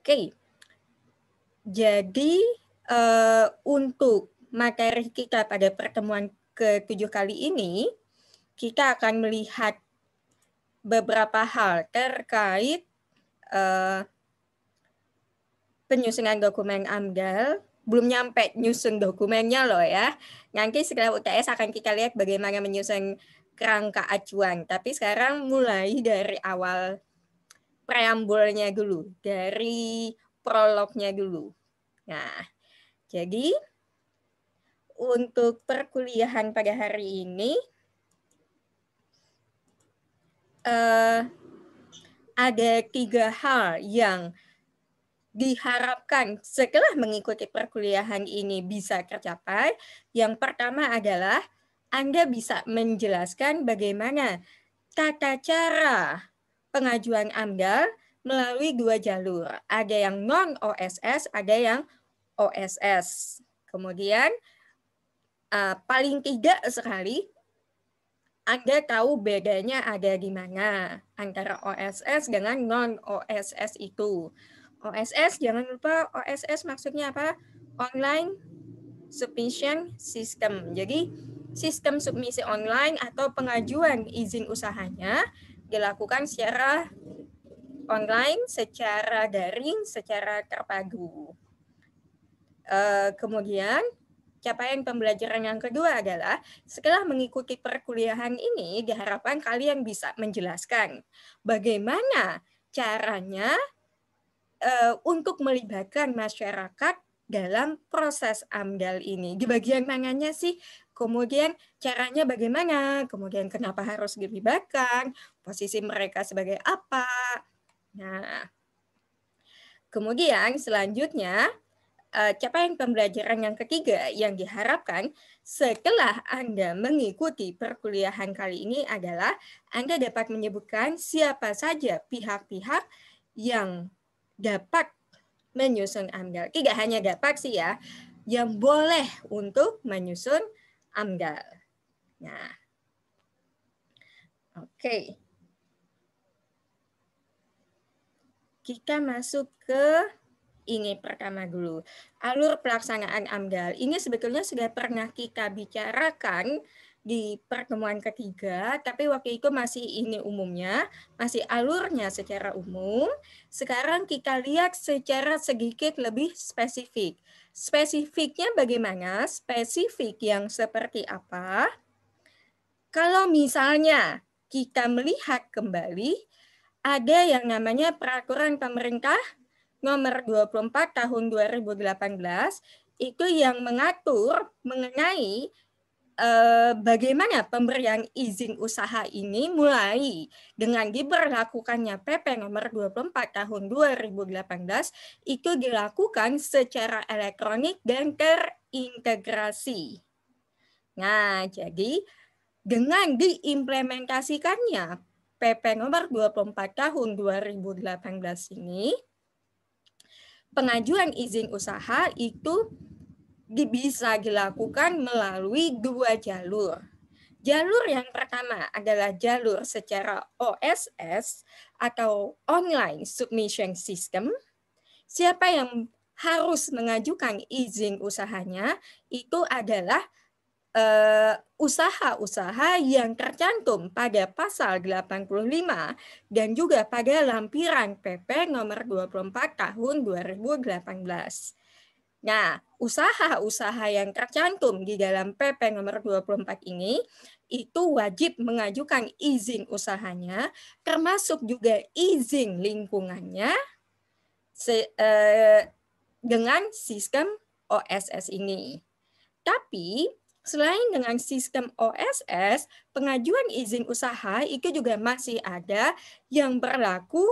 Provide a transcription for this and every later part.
Oke, jadi untuk materi kita pada pertemuan ke-7 kali ini, kita akan melihat beberapa hal terkait penyusunan dokumen AMDAL. Belum nyampe nyusun dokumennya loh ya. Nanti setelah UTS akan kita lihat bagaimana menyusun kerangka acuan. Tapi sekarang mulai dari awal preambulnya dulu, dari prolognya dulu. Nah, jadi untuk perkuliahan pada hari ini ada 3 hal yang diharapkan setelah mengikuti perkuliahan ini bisa tercapai. Yang pertama adalah Anda bisa menjelaskan bagaimana tata cara pengajuan AMDAL melalui 2 jalur. Ada yang non-OSS, ada yang OSS. Kemudian paling tidak sekali Anda tahu bedanya ada di mana antara OSS dengan non-OSS itu. OSS, jangan lupa OSS maksudnya apa? Online Submission System. Jadi sistem submisi online atau pengajuan izin usahanya dilakukan secara online, secara daring, secara terpadu. Kemudian capaian pembelajaran yang kedua adalah setelah mengikuti perkuliahan ini diharapkan kalian bisa menjelaskan bagaimana caranya untuk melibatkan masyarakat dalam proses AMDAL ini. Di bagian mananya sih? Kemudian caranya bagaimana? Kemudian kenapa harus dilibatkan? Posisi mereka sebagai apa? Nah, kemudian selanjutnya capaian pembelajaran yang ketiga yang diharapkan setelah Anda mengikuti perkuliahan kali ini adalah Anda dapat menyebutkan siapa saja pihak-pihak yang dapat menyusun AMDAL. Tidak hanya dapat sih ya, yang boleh untuk menyusun AMDAL. Nah, oke. Kita masuk ke ini pertama dulu. Alur pelaksanaan AMDAL. Ini sebetulnya sudah pernah kita bicarakan di pertemuan ketiga, tapi waktu itu masih ini umumnya, masih alurnya secara umum. Sekarang kita lihat secara sedikit lebih spesifik. Spesifiknya bagaimana? Spesifik yang seperti apa? Kalau misalnya kita melihat kembali, ada yang namanya Peraturan Pemerintah Nomor 24 Tahun 2018 itu yang mengatur mengenai bagaimana pemberian izin usaha ini mulai dengan diberlakukannya PP Nomor 24 Tahun 2018 itu dilakukan secara elektronik dan terintegrasi. Nah, jadi dengan diimplementasikannya PP Nomor 24 Tahun 2018 ini, pengajuan izin usaha itu bisa dilakukan melalui 2 jalur. Jalur yang pertama adalah jalur secara OSS atau Online Submission System. Siapa yang harus mengajukan izin usahanya itu adalah usaha-usaha yang tercantum pada pasal 85 dan juga pada lampiran PP nomor 24 tahun 2018. Nah, usaha-usaha yang tercantum di dalam PP nomor 24 ini itu wajib mengajukan izin usahanya, termasuk juga izin lingkungannya dengan sistem OSS ini. Tapi selain dengan sistem OSS, pengajuan izin usaha itu juga masih ada yang berlaku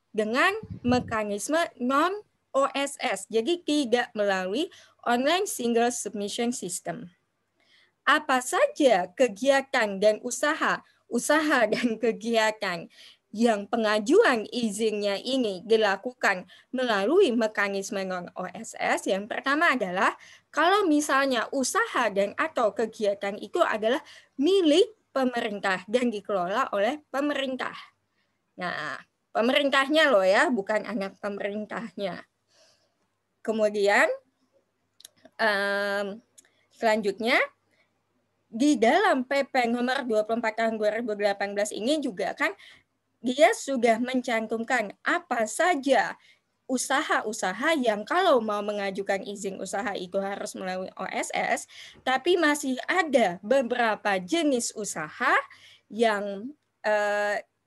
dengan mekanisme non-OSS, jadi tidak melalui Online Single Submission System. Apa saja kegiatan dan usaha dan kegiatan yang pengajuan izinnya ini dilakukan melalui mekanisme non-OSS, yang pertama adalah kalau misalnya usaha dan atau kegiatan itu adalah milik pemerintah dan dikelola oleh pemerintah. Nah, Pemerintahnya loh ya, bukan anak pemerintahnya. Kemudian selanjutnya di dalam PP nomor 24 tahun 2018 ini juga kan dia sudah mencantumkan apa saja usaha-usaha yang kalau mau mengajukan izin usaha itu harus melalui OSS, tapi masih ada beberapa jenis usaha yang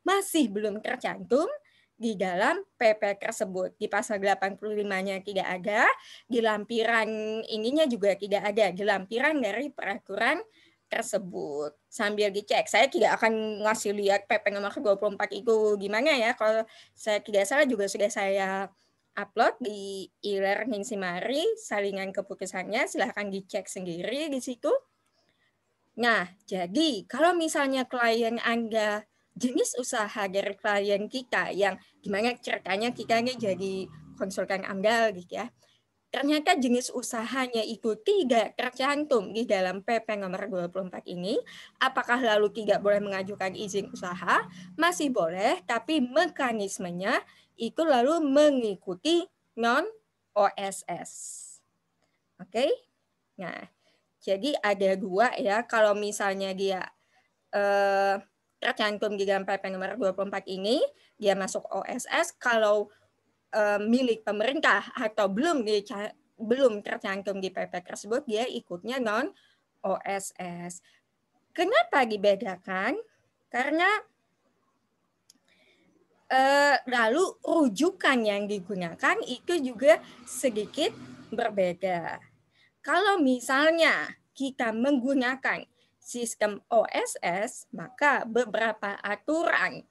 masih belum tercantum di dalam PP tersebut. Di pasal 85-nya tidak ada, di lampiran ininya juga tidak ada, di lampiran dari peraturan tersebut. Sambil dicek, saya tidak akan ngasih lihat PP nomor 24 itu gimana ya, kalau saya tidak salah juga sudah saya upload di e-learning Simari, salingan keputusannya, silahkan dicek sendiri di situ. Nah, jadi kalau misalnya klien Anda jenis usaha dari klien kita yang gimana ceritanya kita ini jadi konsultan AMDAL gitu ya. Ternyata jenis usahanya itu tidak tercantum di dalam PP nomor 24 ini. Apakah lalu tidak boleh mengajukan izin usaha? Masih boleh, tapi mekanismenya itu lalu mengikuti non-OSS. Oke? Nah, jadi ada dua ya, kalau misalnya dia tercantum di dalam PP nomor 24 ini, dia masuk OSS. Kalau milik pemerintah atau belum tercantum di PP tersebut, dia ikutnya non-OSS. Kenapa dibedakan? Karena lalu rujukan yang digunakan itu juga sedikit berbeda. Kalau misalnya kita menggunakan sistem OSS, maka beberapa aturan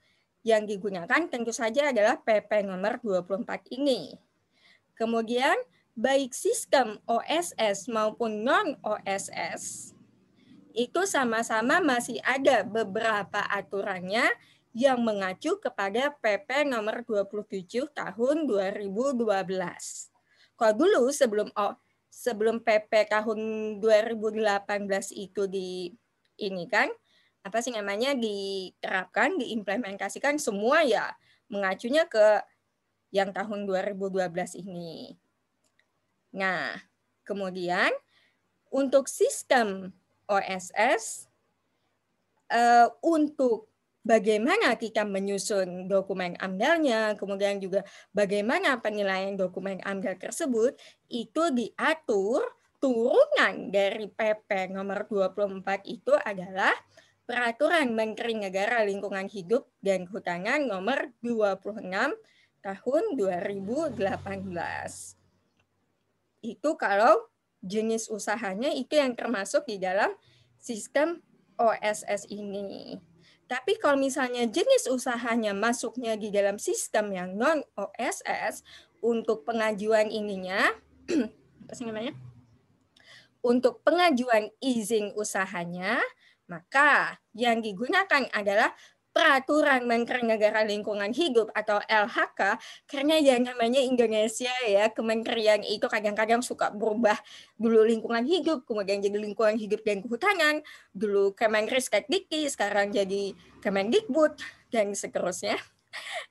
yang digunakan tentu saja adalah PP nomor 24 ini. Kemudian baik sistem OSS maupun non-OSS itu sama-sama masih ada beberapa aturannya yang mengacu kepada PP nomor 27 tahun 2012. Kalau dulu sebelum PP tahun 2018 itu ini kan apa sih namanya diterapkan, diimplementasikan, semua ya mengacunya ke yang tahun 2012 ini. Nah, kemudian untuk sistem OSS untuk bagaimana kita menyusun dokumen AMDAL-nya, kemudian juga bagaimana penilaian dokumen AMDAL tersebut, itu diatur turunan dari PP nomor 24 itu adalah Peraturan Menteri Negara Lingkungan Hidup dan Kehutanan nomor 26 tahun 2018. Itu kalau jenis usahanya itu yang termasuk di dalam sistem OSS ini. Tapi kalau misalnya jenis usahanya masuknya di dalam sistem yang non-OSS, untuk pengajuan ininya, apa sih namanya? Untuk pengajuan izin usahanya, maka yang digunakan adalah Peraturan Menteri Negara Lingkungan Hidup atau LHK, karena yang namanya Indonesia ya, kementerian itu kadang-kadang suka berubah. Dulu lingkungan hidup, kemudian jadi lingkungan hidup dan kehutanan, dulu Kemenristek-Dikti, sekarang jadi Kemendikbud, dan seterusnya.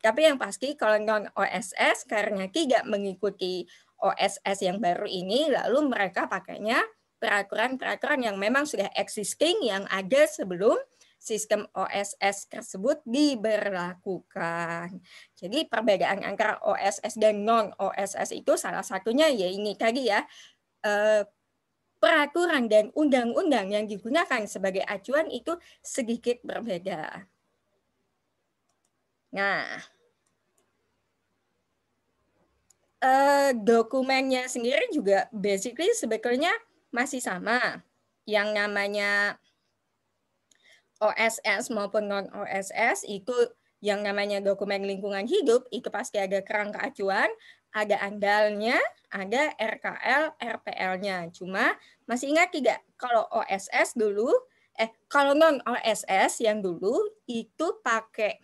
Tapi yang pasti kalau non-OSS, karena tidak mengikuti OSS yang baru ini, lalu mereka pakainya peraturan-peraturan yang memang sudah existing, yang ada sebelum sistem OSS tersebut diberlakukan. Jadi perbedaan antara OSS dan non-OSS itu salah satunya ya ini tadi ya, peraturan dan undang-undang yang digunakan sebagai acuan itu sedikit berbeda. Nah, dokumennya sendiri juga basically sebetulnya masih sama. Yang namanya OSS maupun non-OSS itu yang namanya dokumen lingkungan hidup itu pasti ada kerangka acuan, ada andalnya, ada RKL, RPL-nya. Cuma masih ingat tidak kalau OSS dulu, kalau non-OSS yang dulu itu pakai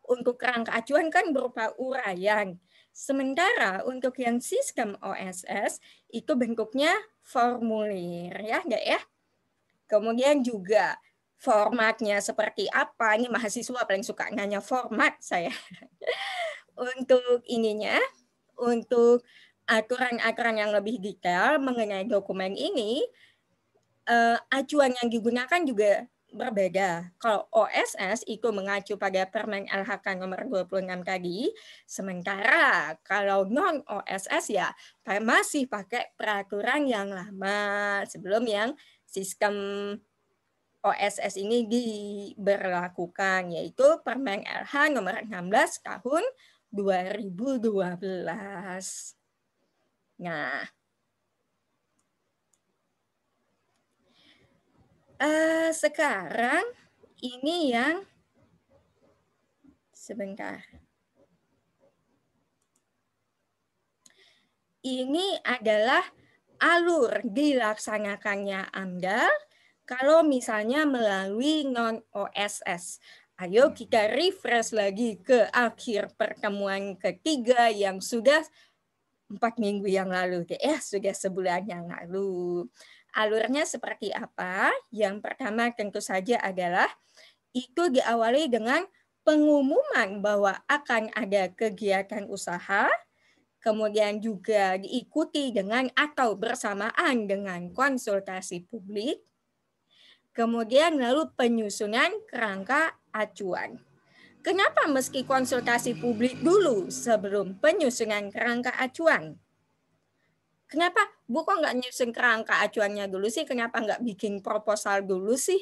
untuk kerangka acuan kan berupa uraian. Sementara untuk yang sistem OSS itu bentuknya formulir ya, enggak ya? Kemudian juga formatnya seperti apa. Ini mahasiswa paling suka nanya format saya. Untuk ininya, untuk aturan-aturan yang lebih detail mengenai dokumen ini, acuan yang digunakan juga berbeda. Kalau OSS itu mengacu pada Permen LHK nomor 26 tadi, sementara kalau non OSS ya masih pakai peraturan yang lama sebelum yang sistem OSS ini diberlakukan, yaitu Permen LH nomor 16 tahun 2012. Nah, sekarang ini yang sebentar. Ini adalah alur dilaksanakannya AMDAL kalau misalnya melalui non-OSS. Ayo kita refresh lagi ke akhir pertemuan ketiga yang sudah 4 minggu yang lalu. Sudah sebulan yang lalu. Alurnya seperti apa? Yang pertama tentu saja adalah itu diawali dengan pengumuman bahwa akan ada kegiatan usaha, kemudian juga diikuti dengan atau bersamaan dengan konsultasi publik, kemudian lalu penyusunan kerangka acuan. Kenapa mesti konsultasi publik dulu sebelum penyusunan kerangka acuan? Kenapa Bu kok nggak nyusun kerangka acuannya dulu sih? Kenapa nggak bikin proposal dulu sih?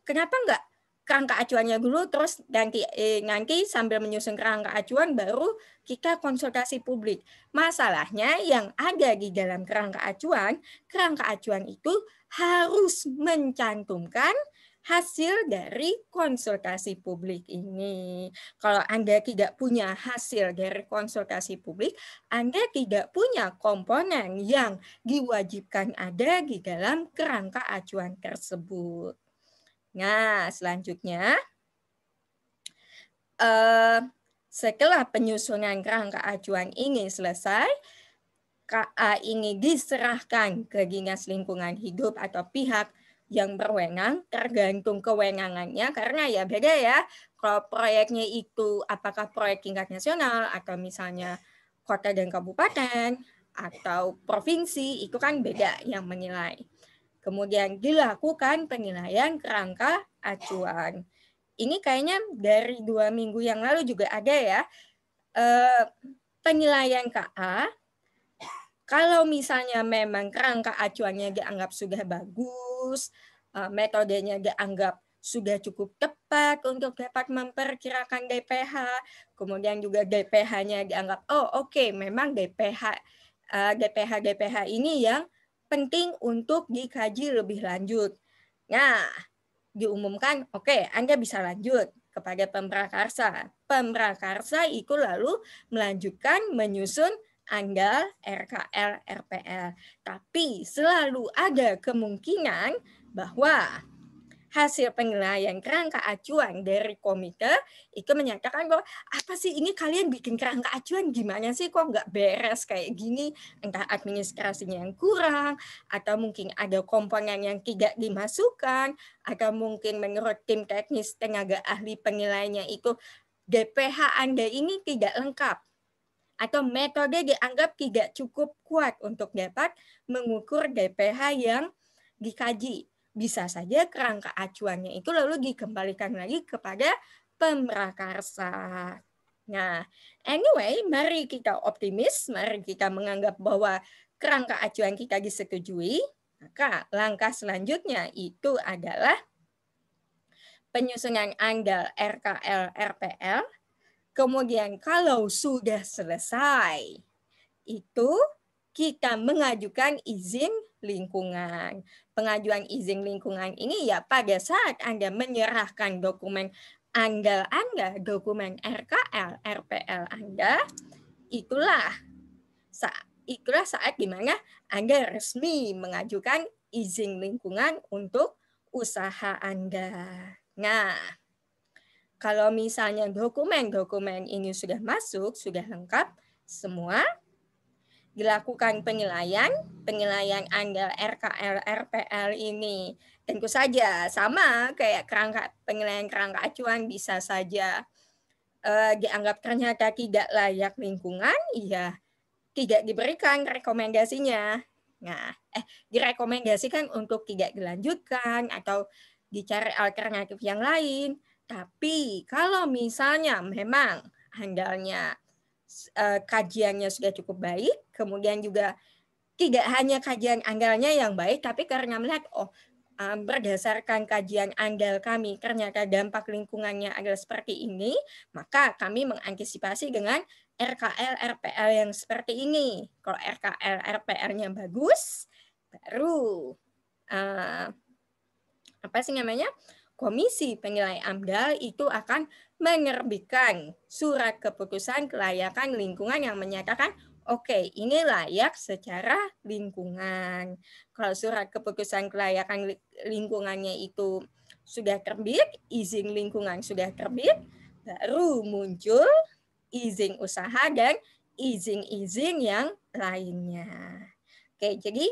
Kenapa nggak kerangka acuannya dulu, terus nanti sambil menyusun kerangka acuan baru kita konsultasi publik. Masalahnya yang ada di dalam kerangka acuan itu harus mencantumkan hasil dari konsultasi publik ini. Kalau Anda tidak punya hasil dari konsultasi publik, Anda tidak punya komponen yang diwajibkan ada di dalam kerangka acuan tersebut. Nah, selanjutnya, setelah penyusunan kerangka acuan ini selesai, KA ini diserahkan ke Dinas Lingkungan Hidup atau pihak yang berwenang, tergantung kewenangannya, karena ya beda ya, kalau proyeknya itu apakah proyek tingkat nasional, atau misalnya kota dan kabupaten, atau provinsi, itu kan beda yang menilai. Kemudian dilakukan penilaian kerangka acuan. Ini kayaknya dari 2 minggu yang lalu juga ada ya. Penilaian KA, kalau misalnya memang kerangka acuannya dianggap sudah bagus, metodenya dianggap sudah cukup tepat untuk dapat memperkirakan DPH, kemudian juga DPH-nya dianggap, memang DPH ini yang penting untuk dikaji lebih lanjut. Nah, diumumkan, Anda bisa lanjut kepada pemprakarsa. Pemprakarsa itu lalu melanjutkan menyusun ANDAL, RKL, RPL. Tapi selalu ada kemungkinan bahwa hasil penilaian kerangka acuan dari komite itu menyatakan bahwa apa sih ini kalian bikin kerangka acuan gimana sih kok nggak beres kayak gini, entah administrasinya yang kurang atau mungkin ada komponen yang tidak dimasukkan atau mungkin menurut tim teknis tenaga ahli penilainya itu DPH Anda ini tidak lengkap atau metode dianggap tidak cukup kuat untuk dapat mengukur DPH yang dikaji. Bisa saja kerangka acuannya itu lalu dikembalikan lagi kepada pemrakarsa. Nah, anyway, mari kita optimis, mari kita menganggap bahwa kerangka acuan kita disetujui. Maka langkah selanjutnya itu adalah penyusunan ANDAL, RKL, RPL. Kemudian kalau sudah selesai, itu kita mengajukan izin lingkungan. Pengajuan izin lingkungan ini ya pada saat Anda menyerahkan dokumen ANDAL Anda, dokumen RKL, RPL Anda, itulah saat di mana Anda resmi mengajukan izin lingkungan untuk usaha Anda. Nah, kalau misalnya dokumen-dokumen ini sudah masuk, sudah lengkap semua, dilakukan penilaian AMDAL RKL RPL ini. Tentu saja sama kayak penilaian kerangka acuan bisa saja dianggap ternyata tidak layak lingkungan, ya tidak diberikan rekomendasinya. Nah, direkomendasikan untuk tidak dilanjutkan atau dicari alternatif yang lain. Tapi kalau misalnya memang handalnya kajiannya sudah cukup baik, kemudian juga tidak hanya kajian andalnya yang baik, tapi karena melihat berdasarkan kajian andal kami ternyata dampak lingkungannya adalah seperti ini, maka kami mengantisipasi dengan RKL RPL yang seperti ini. Kalau RKL RPL-nya bagus, baru Komisi Penilai AMDAL itu akan menerbitkan surat keputusan kelayakan lingkungan yang menyatakan oke, ini layak secara lingkungan. Kalau surat keputusan kelayakan lingkungannya itu sudah terbit, izin lingkungan sudah terbit, baru muncul izin usaha dan izin-izin yang lainnya. Oke, jadi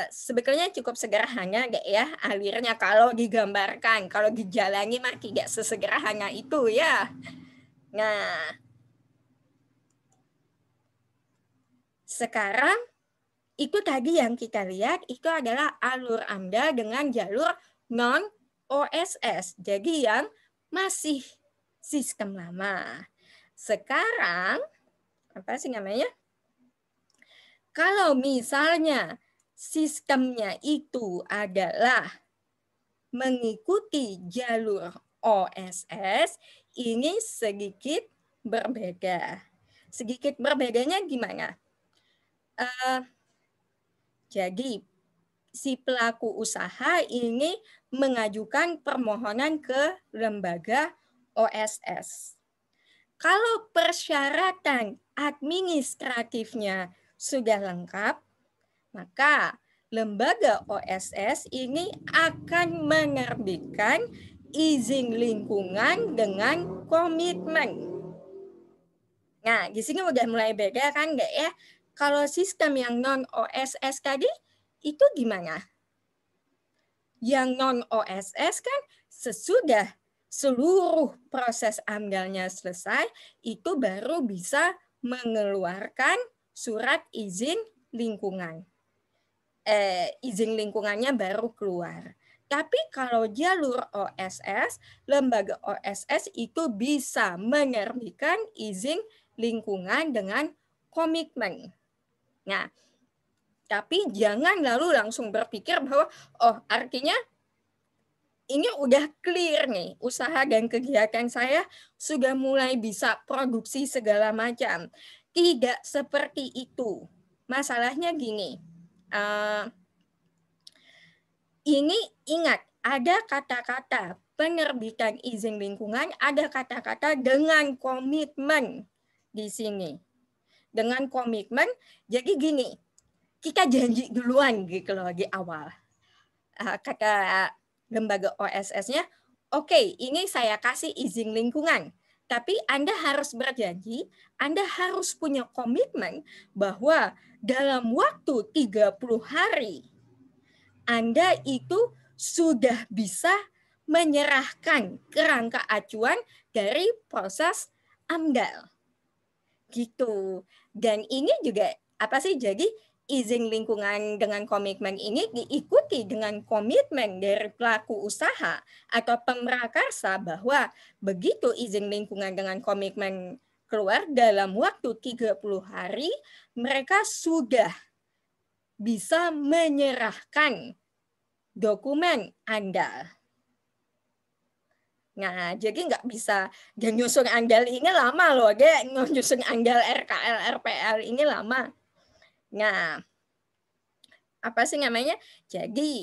sebetulnya cukup sederhana ya alirnya kalau digambarkan, kalau dijalani mah tidak sesederhana itu ya. Nah, sekarang itu tadi yang kita lihat itu adalah alur AMDAL dengan jalur non OSS. Jadi yang masih sistem lama. Sekarang kalau misalnya sistemnya itu adalah mengikuti jalur OSS, ini sedikit berbeda. Sedikit berbedanya gimana? Jadi si pelaku usaha ini mengajukan permohonan ke lembaga OSS. Kalau persyaratan administratifnya sudah lengkap, maka lembaga OSS ini akan menerbitkan izin lingkungan dengan komitmen. Nah, di sini udah mulai beda kan nggak ya? Kalau sistem yang non-OSS tadi, itu gimana? Yang non-OSS kan sesudah seluruh proses AMDAL-nya selesai, itu baru bisa mengeluarkan surat izin lingkungan. Izin lingkungannya baru keluar. Tapi kalau jalur OSS, lembaga OSS itu bisa menerbitkan izin lingkungan dengan komitmen. Nah, tapi jangan lalu langsung berpikir bahwa artinya ini udah clear nih, usaha dan kegiatan saya sudah mulai bisa produksi segala macam. Tidak seperti itu. Masalahnya gini, ini ingat, ada kata-kata penerbitan izin lingkungan, ada kata-kata dengan komitmen di sini. Dengan komitmen, jadi gini, kita janji duluan gitu loh di awal. Kata lembaga OSS-nya, oke, ini saya kasih izin lingkungan, tapi Anda harus berjanji, Anda harus punya komitmen bahwa dalam waktu 30 hari, Anda itu sudah bisa menyerahkan kerangka acuan dari proses AMDAL. Gitu. Dan ini juga jadi izin lingkungan dengan komitmen ini diikuti dengan komitmen dari pelaku usaha atau pemrakarsa bahwa begitu izin lingkungan dengan komitmen keluar dalam waktu 30 hari, mereka sudah bisa menyerahkan dokumen AMDAL. Nah, jadi nggak bisa, dan nyusun AMDAL ini lama loh, dia nyusun AMDAL RKL, RPL ini lama. Nah, jadi,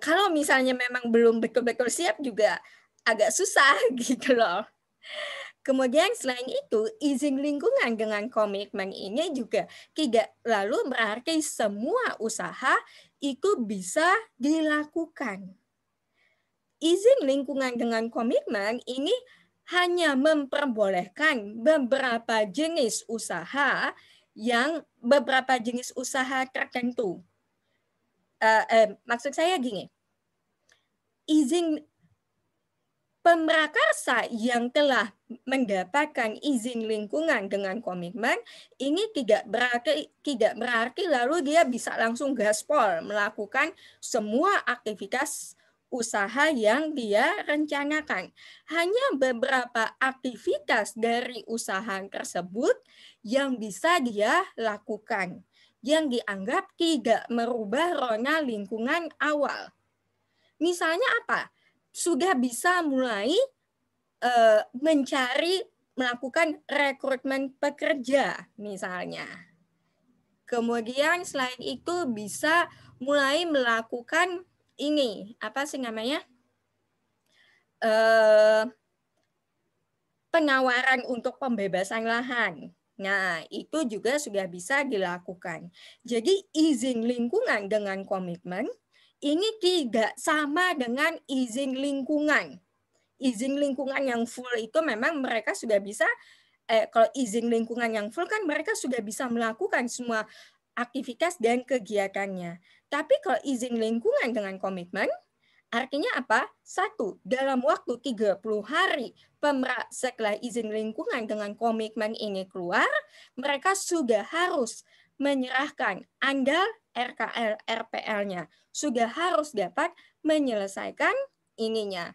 kalau misalnya memang belum betul-betul siap juga agak susah gitu loh. Kemudian selain itu, izin lingkungan dengan komitmen ini juga tidak lalu berarti semua usaha itu bisa dilakukan. Izin lingkungan dengan komitmen ini hanya memperbolehkan beberapa jenis usaha tertentu. Maksud saya gini, izin pemrakarsa yang telah mendapatkan izin lingkungan dengan komitmen ini tidak berarti lalu dia bisa langsung gaspol melakukan semua aktivitas usaha yang dia rencanakan. Hanya beberapa aktivitas dari usaha tersebut yang bisa dia lakukan, yang dianggap tidak merubah rona lingkungan awal. Misalnya apa? Sudah bisa mulai melakukan rekrutmen pekerja misalnya. Kemudian selain itu bisa mulai melakukan ini, apa sih namanya? Penawaran untuk pembebasan lahan. Nah, itu juga sudah bisa dilakukan. Jadi izin lingkungan dengan komitmen ini tidak sama dengan izin lingkungan. Izin lingkungan yang full itu memang mereka sudah bisa, kalau izin lingkungan yang full kan mereka sudah bisa melakukan semua aktivitas dan kegiatannya. Tapi kalau izin lingkungan dengan komitmen, artinya apa? 1, dalam waktu 30 hari setelah izin lingkungan dengan komitmen ini keluar, mereka sudah harus menyerahkan ANDAL RKL RPL-nya. Sudah harus dapat menyelesaikan ininya,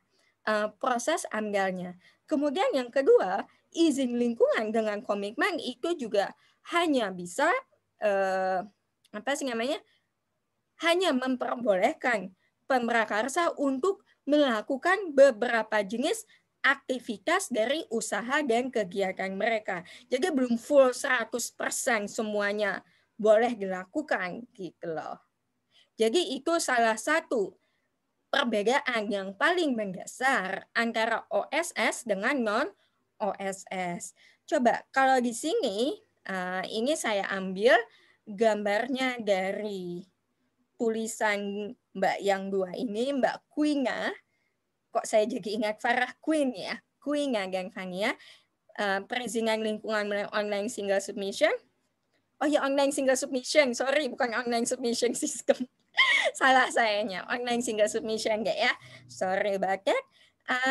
proses AMDAL-nya. Kemudian yang kedua, izin lingkungan dengan komitmen itu juga hanya bisa hanya memperbolehkan pemrakarsa untuk melakukan beberapa jenis aktivitas dari usaha dan kegiatan mereka. Jadi belum full 100% semuanya boleh dilakukan gitu loh. Jadi itu salah satu perbedaan yang paling mendasar antara OSS dengan non-OSS. Coba kalau di sini, ini saya ambil gambarnya dari tulisan Mbak yang dua ini, Mbak Kuinga. Kok saya jadi ingat Farah Queen ya? Kuinga dan Fania. Perizinan lingkungan melalui online single submission. Oh ya, online single submission. Sorry, bukan online submission system. Salah sayanya, online single submission enggak ya? Sorry banget.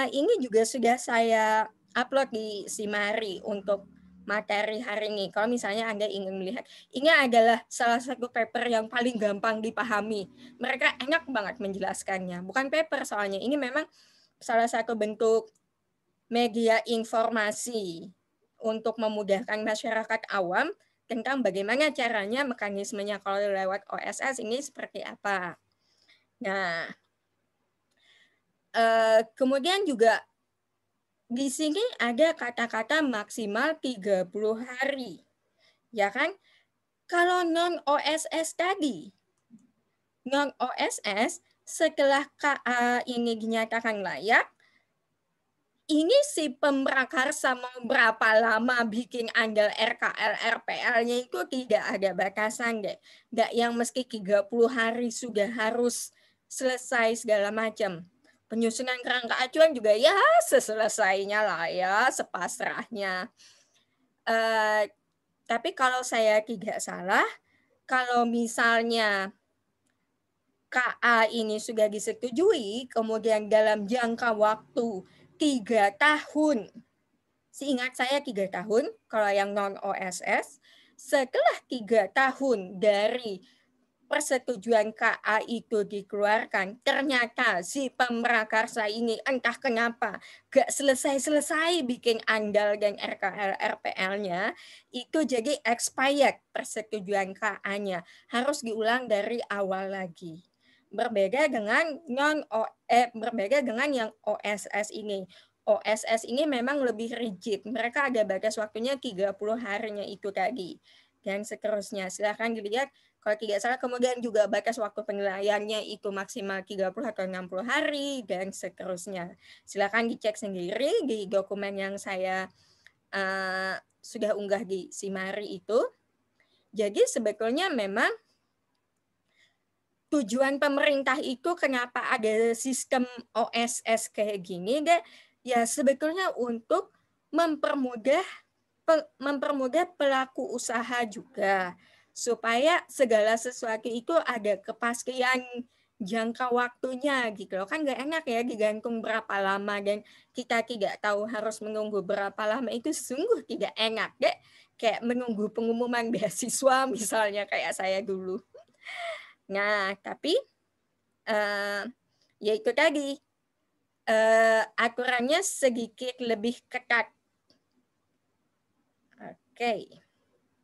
Ini juga sudah saya upload di Simari untuk materi hari ini. Kalau misalnya Anda ingin melihat, ini adalah salah satu paper yang paling gampang dipahami. Mereka enak banget menjelaskannya. Bukan paper soalnya, ini memang salah satu bentuk media informasi untuk memudahkan masyarakat awam tentang bagaimana caranya, mekanismenya kalau lewat OSS ini seperti apa. Nah, kemudian juga di sini ada kata-kata maksimal 30 hari. Ya kan? Kalau non-OSS tadi, non-OSS setelah KA ini dinyatakan layak, ini si pemrakarsa mau berapa lama bikin ANDAL RKL RPL-nya itu tidak ada batasan deh. Nggak yang meski 30 hari sudah harus selesai segala macam. Penyusunan kerangka acuan juga ya seselesainya lah ya, sepasrahnya. Tapi kalau saya tidak salah, kalau misalnya KA ini sudah disetujui, kemudian dalam jangka waktu 3 tahun, seingat saya 3 tahun, kalau yang non-OSS, setelah 3 tahun dari persetujuan KA itu dikeluarkan, ternyata si pemrakarsa ini entah kenapa gak selesai-selesai bikin ANDAL dan RKL RPL-nya, itu jadi expired persetujuan KA-nya, harus diulang dari awal lagi. Berbeda dengan yang OSS ini. OSS ini memang lebih rigid. Mereka ada batas waktunya 30 harinya itu tadi. Dan seterusnya. Silahkan dilihat. Kalau tidak salah, kemudian juga batas waktu penilaiannya itu maksimal 30 atau 60 hari, dan seterusnya. Silahkan dicek sendiri di dokumen yang saya sudah unggah di Simari itu. Jadi sebetulnya memang tujuan pemerintah itu kenapa ada sistem OSS kayak gini, deh, Ya sebetulnya untuk mempermudah pelaku usaha juga, supaya segala sesuatu itu ada kepastian jangka waktunya gitu loh. Kan nggak enak ya digantung berapa lama dan kita tidak tahu harus menunggu berapa lama, itu sungguh tidak enak deh. Kayak menunggu pengumuman beasiswa misalnya kayak saya dulu. Nah, tapi ya itu tadi, aturannya sedikit lebih ketat. Oke.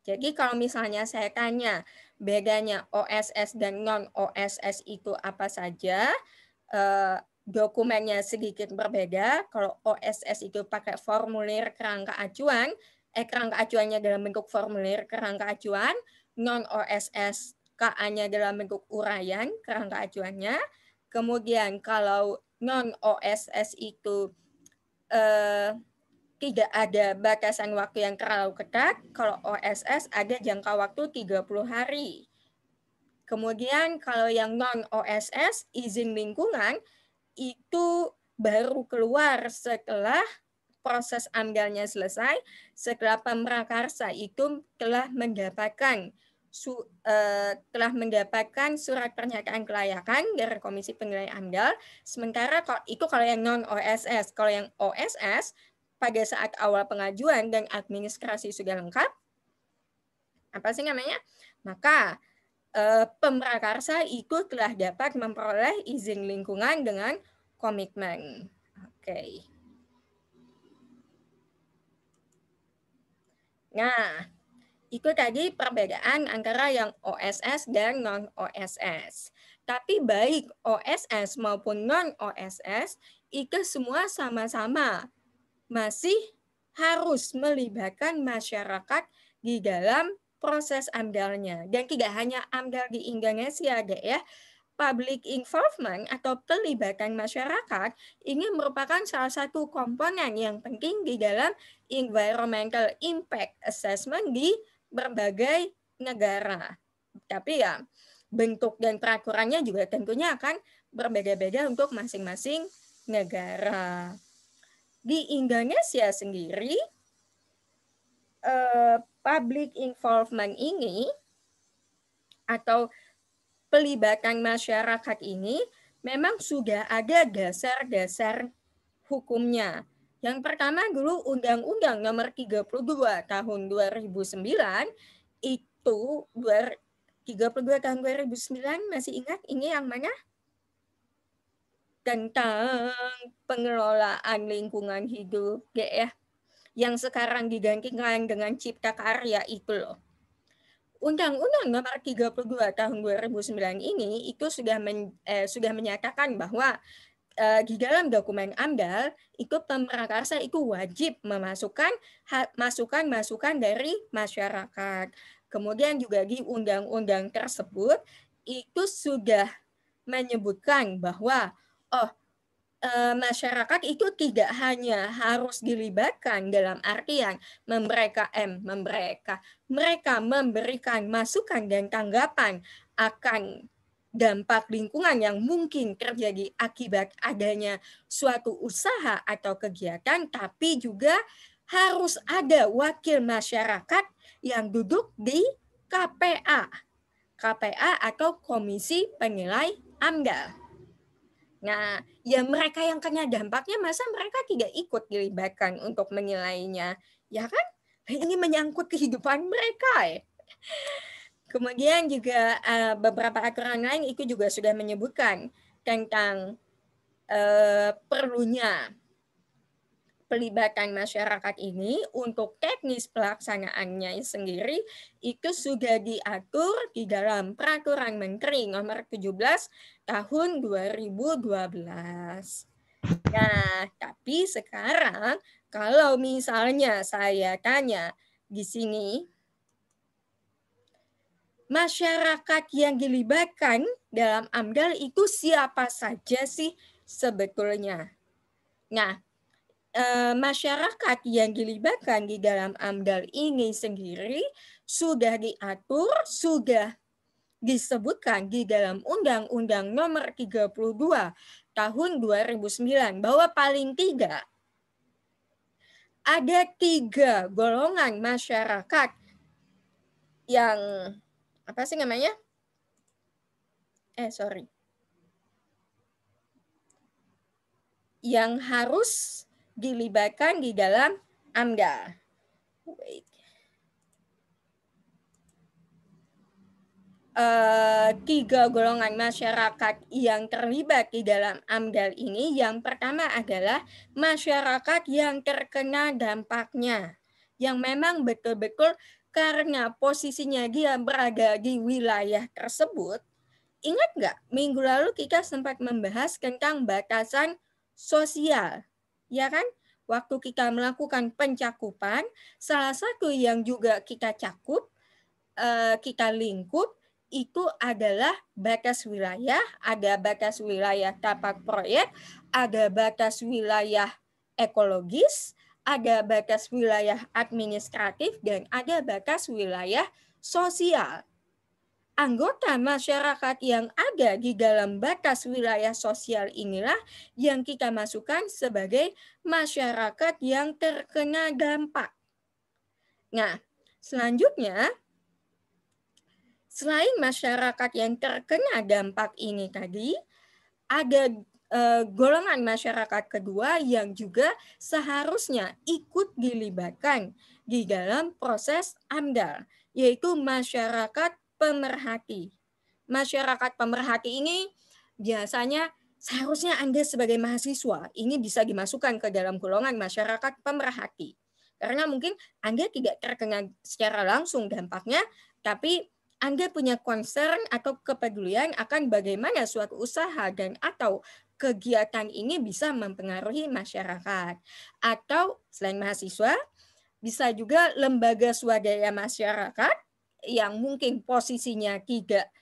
Jadi kalau misalnya saya tanya bedanya OSS dan non-OSS itu apa saja, dokumennya sedikit berbeda. Kalau OSS itu pakai formulir kerangka acuan, kerangka acuannya dalam bentuk formulir kerangka acuan, non-OSS KA-nya dalam bentuk uraian kerangka acuannya. Kemudian kalau non-OSS itu tidak ada batasan waktu yang terlalu ketat. Kalau OSS ada jangka waktu 30 hari. Kemudian kalau yang non-OSS, izin lingkungan, itu baru keluar setelah proses AMDAL-nya selesai, setelah pemrakarsa itu telah mendapatkan surat pernyataan kelayakan dari Komisi Penilaian AMDAL. Sementara kalau yang non-OSS, kalau yang OSS pada saat awal pengajuan dan administrasi sudah lengkap, maka pemrakarsa itu telah dapat memperoleh izin lingkungan dengan komitmen. Oke. Nah, itu tadi perbedaan antara yang OSS dan non-OSS. Tapi baik OSS maupun non-OSS, itu semua sama-sama masih harus melibatkan masyarakat di dalam proses AMDAL-nya. Dan tidak hanya AMDAL di Indonesia, ya. Public involvement atau pelibatan masyarakat ini merupakan salah satu komponen yang penting di dalam environmental impact assessment di berbagai negara. Tapi ya bentuk dan peraturannya juga tentunya akan berbeda-beda untuk masing-masing negara. Di Indonesia sendiri, public involvement ini atau pelibatan masyarakat ini memang sudah ada dasar-dasar hukumnya. Yang pertama dulu Undang-Undang Nomor 32 Tahun 2009 itu 32 tahun 2009, masih ingat ini yang mana? Tentang pengelolaan lingkungan hidup, ya. Yang sekarang digantikan dengan Cipta Karya itu loh. Undang-Undang Nomor 32 Tahun 2009 ini itu sudah menyatakan bahwa di dalam dokumen AMDAL itu pemrakarsa itu wajib memasukkan masukan-masukan dari masyarakat. Kemudian juga di undang-undang tersebut itu sudah menyebutkan bahwa masyarakat itu tidak hanya harus dilibatkan dalam artian mereka memberikan masukan dan tanggapan akan dampak lingkungan yang mungkin terjadi akibat adanya suatu usaha atau kegiatan, tapi juga harus ada wakil masyarakat yang duduk di KPA atau Komisi Penilai AMDAL. Nah, ya mereka yang kena dampaknya masa mereka tidak ikut dilibatkan untuk menilainya, ya kan? Ini menyangkut kehidupan mereka. Ya. Kemudian juga beberapa aturan lain itu juga sudah menyebutkan tentang perlunya pelibatan masyarakat ini. Untuk teknis pelaksanaannya sendiri itu sudah diatur di dalam Peraturan Menteri Nomor 17 Tahun 2012. Nah, tapi sekarang kalau misalnya saya tanya di sini, masyarakat yang dilibatkan dalam AMDAL itu siapa saja sih sebetulnya? Nah, masyarakat yang dilibatkan di dalam AMDAL ini sendiri sudah diatur, sudah disebutkan di dalam Undang-Undang Nomor 32 Tahun 2009 bahwa paling tidak ada 3 golongan masyarakat yang apa sih namanya? Yang harus dilibatkan di dalam AMDAL. Wait. 3 golongan masyarakat yang terlibat di dalam AMDAL ini, yang pertama adalah masyarakat yang terkena dampaknya, yang memang betul-betul karena posisinya dia berada di wilayah tersebut. Ingat nggak, minggu lalu kita sempat membahas tentang batasan sosial, ya kan? Waktu kita melakukan pencakupan, salah satu yang juga kita cakup, kita lingkup, itu adalah batas wilayah, ada batas wilayah tapak proyek, ada batas wilayah ekologis, ada batas wilayah administratif, dan ada batas wilayah sosial. Anggota masyarakat yang ada di dalam batas wilayah sosial inilah yang kita masukkan sebagai masyarakat yang terkena dampak. Nah, selanjutnya, selain masyarakat yang terkena dampak ini tadi, ada golongan masyarakat kedua yang juga seharusnya ikut dilibatkan di dalam proses AMDAL, yaitu masyarakat pemerhati. Masyarakat pemerhati ini biasanya seharusnya Anda sebagai mahasiswa ini bisa dimasukkan ke dalam golongan masyarakat pemerhati. Karena mungkin Anda tidak terkena secara langsung dampaknya, tapi Anda punya concern atau kepedulian akan bagaimana suatu usaha dan atau kegiatan ini bisa mempengaruhi masyarakat. Atau selain mahasiswa, bisa juga lembaga swadaya masyarakat yang mungkin posisinya tidak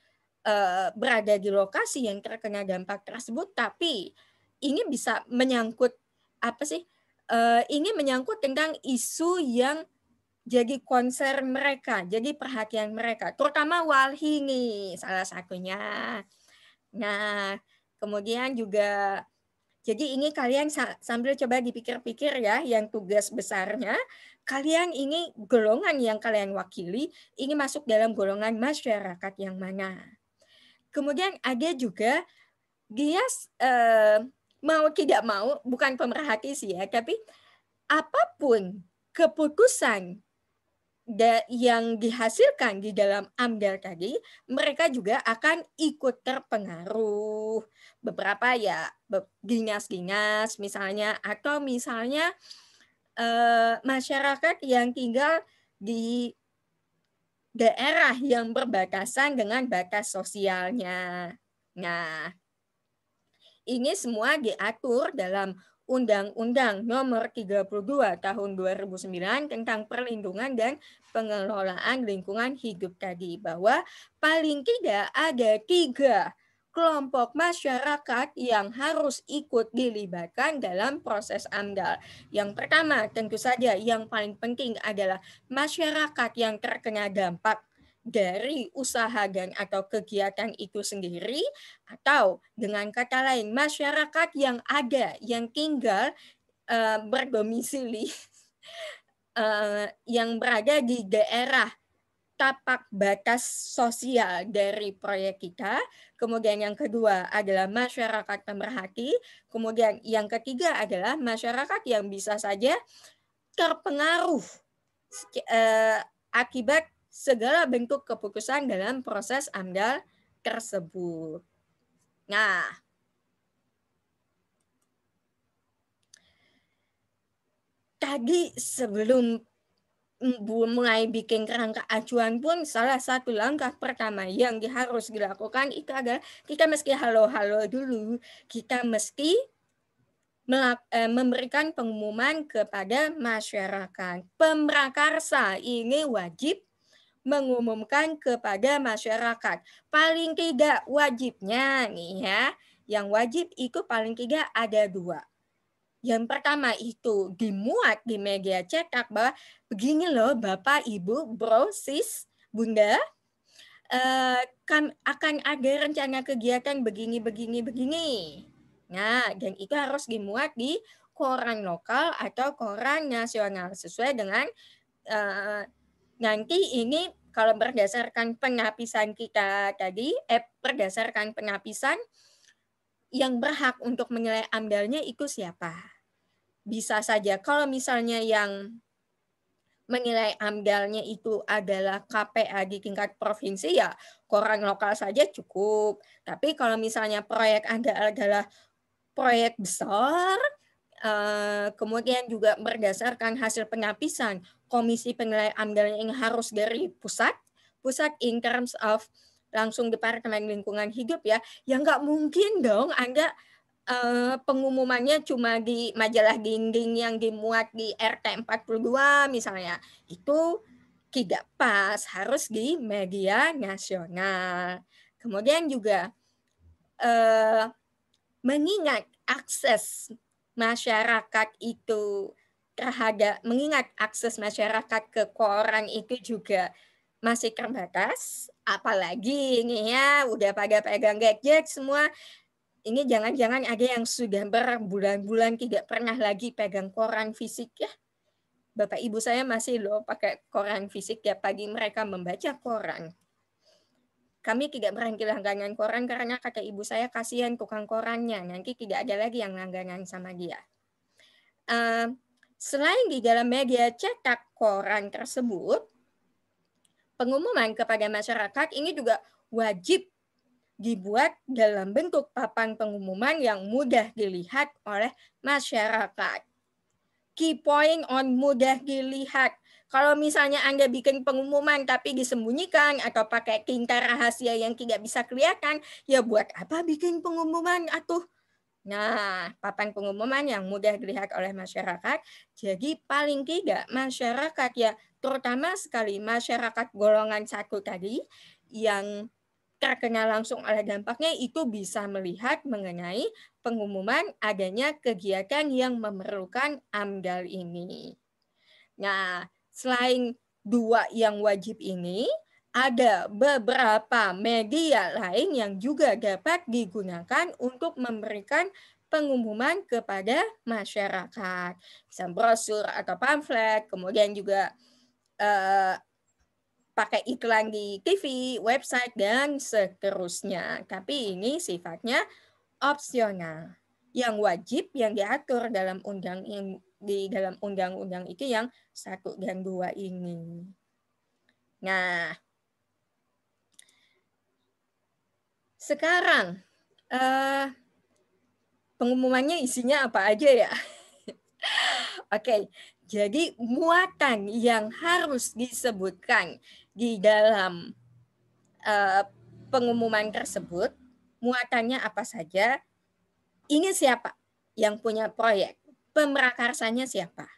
berada di lokasi yang terkena dampak tersebut, tapi ini bisa menyangkut apa sih? Ini menyangkut tentang isu yang jadi concern mereka, jadi perhatian mereka, terutama walhi nih salah satunya. Nah, kemudian juga, jadi ini kalian sambil coba dipikir-pikir ya, yang tugas besarnya, kalian ini golongan yang kalian wakili, ini masuk dalam golongan masyarakat yang mana. Kemudian ada juga dia mau tidak mau, bukan pemerhati sih ya, tapi apapun keputusan yang dihasilkan di dalam AMDAL tadi, mereka juga akan ikut terpengaruh. Beberapa ya dinas-dinas misalnya, atau misalnya masyarakat yang tinggal di daerah yang berbatasan dengan batas sosialnya. Nah, ini semua diatur dalam Undang-Undang Nomor 32 Tahun 2009 tentang perlindungan dan pengelolaan lingkungan hidup tadi, bahwa paling tidak ada 3 kelompok masyarakat yang harus ikut dilibatkan dalam proses AMDAL. Yang pertama, tentu saja yang paling penting adalah masyarakat yang terkena dampak dari usaha dan atau kegiatan itu sendiri, atau dengan kata lain masyarakat yang ada, yang tinggal berdomisili yang berada di daerah tapak batas sosial dari proyek kita. Kemudian yang kedua adalah masyarakat pemerhati. Kemudian yang ketiga adalah masyarakat yang bisa saja terpengaruh akibat segala bentuk keputusan dalam proses AMDAL tersebut. Nah, tadi sebelum mulai bikin kerangka acuan pun, salah satu langkah pertama yang harus dilakukan itu adalah kita mesti halo-halo dulu. Kita mesti memberikan pengumuman kepada masyarakat. Pemrakarsa ini wajib mengumumkan kepada masyarakat. Paling tidak wajibnya nih ya, yang wajib itu paling tidak ada 2. Yang pertama itu dimuat di media cetak bahwa begini loh Bapak, Ibu, Bro, Sis, Bunda, kan akan ada rencana kegiatan begini. Nah, dan itu harus dimuat di koran lokal atau koran nasional sesuai dengan nanti ini kalau berdasarkan penapisan kita tadi, berdasarkan penapisan yang berhak untuk menilai AMDAL-nya itu siapa? Bisa saja kalau misalnya yang menilai AMDAL-nya itu adalah KPA di tingkat provinsi, ya koran lokal saja cukup. Tapi kalau misalnya proyek Anda adalah proyek besar, kemudian juga berdasarkan hasil penapisan, komisi penilai AMDAL yang harus dari pusat in terms of langsung Departemen Lingkungan Hidup ya nggak mungkin dong Anda pengumumannya cuma di majalah dinding yang dimuat di RT 42 misalnya. Itu tidak pas, harus di media nasional. Kemudian juga mengingat akses masyarakat itu mengingat akses masyarakat ke koran itu juga masih terbatas, apalagi ini ya udah pada pegang gadget semua. Ini jangan-jangan ada yang sudah berbulan-bulan tidak pernah lagi pegang koran fisik ya. Bapak Ibu saya masih loh pakai koran fisik ya, pagi mereka membaca koran. Kami tidak berhenti langganan koran karena kata ibu saya kasihan tukang korannya, nanti tidak ada lagi yang langganan sama dia. Selain di dalam media cetak koran tersebut, pengumuman kepada masyarakat ini juga wajib dibuat dalam bentuk papan pengumuman yang mudah dilihat oleh masyarakat. Key point on mudah dilihat. Kalau misalnya Anda bikin pengumuman tapi disembunyikan atau pakai tinta rahasia yang tidak bisa kelihatan, ya buat apa bikin pengumuman atuh? Nah, papan pengumuman yang mudah dilihat oleh masyarakat, jadi paling tidak masyarakat ya, terutama sekali masyarakat golongan 1 tadi, yang terkena langsung oleh dampaknya itu bisa melihat mengenai pengumuman adanya kegiatan yang memerlukan AMDAL ini. Nah, selain 2 yang wajib ini, ada beberapa media lain yang juga dapat digunakan untuk memberikan pengumuman kepada masyarakat. Bisa brosur atau pamflet, kemudian juga pakai iklan di TV, website, dan seterusnya. Tapi ini sifatnya opsional. Yang wajib yang diatur dalam undang-undang itu yang 1 dan 2 ini. Nah, sekarang pengumumannya isinya apa aja ya? Oke, jadi muatan yang harus disebutkan di dalam pengumuman tersebut, muatannya apa saja, ini siapa yang punya proyek, pemrakarsanya siapa,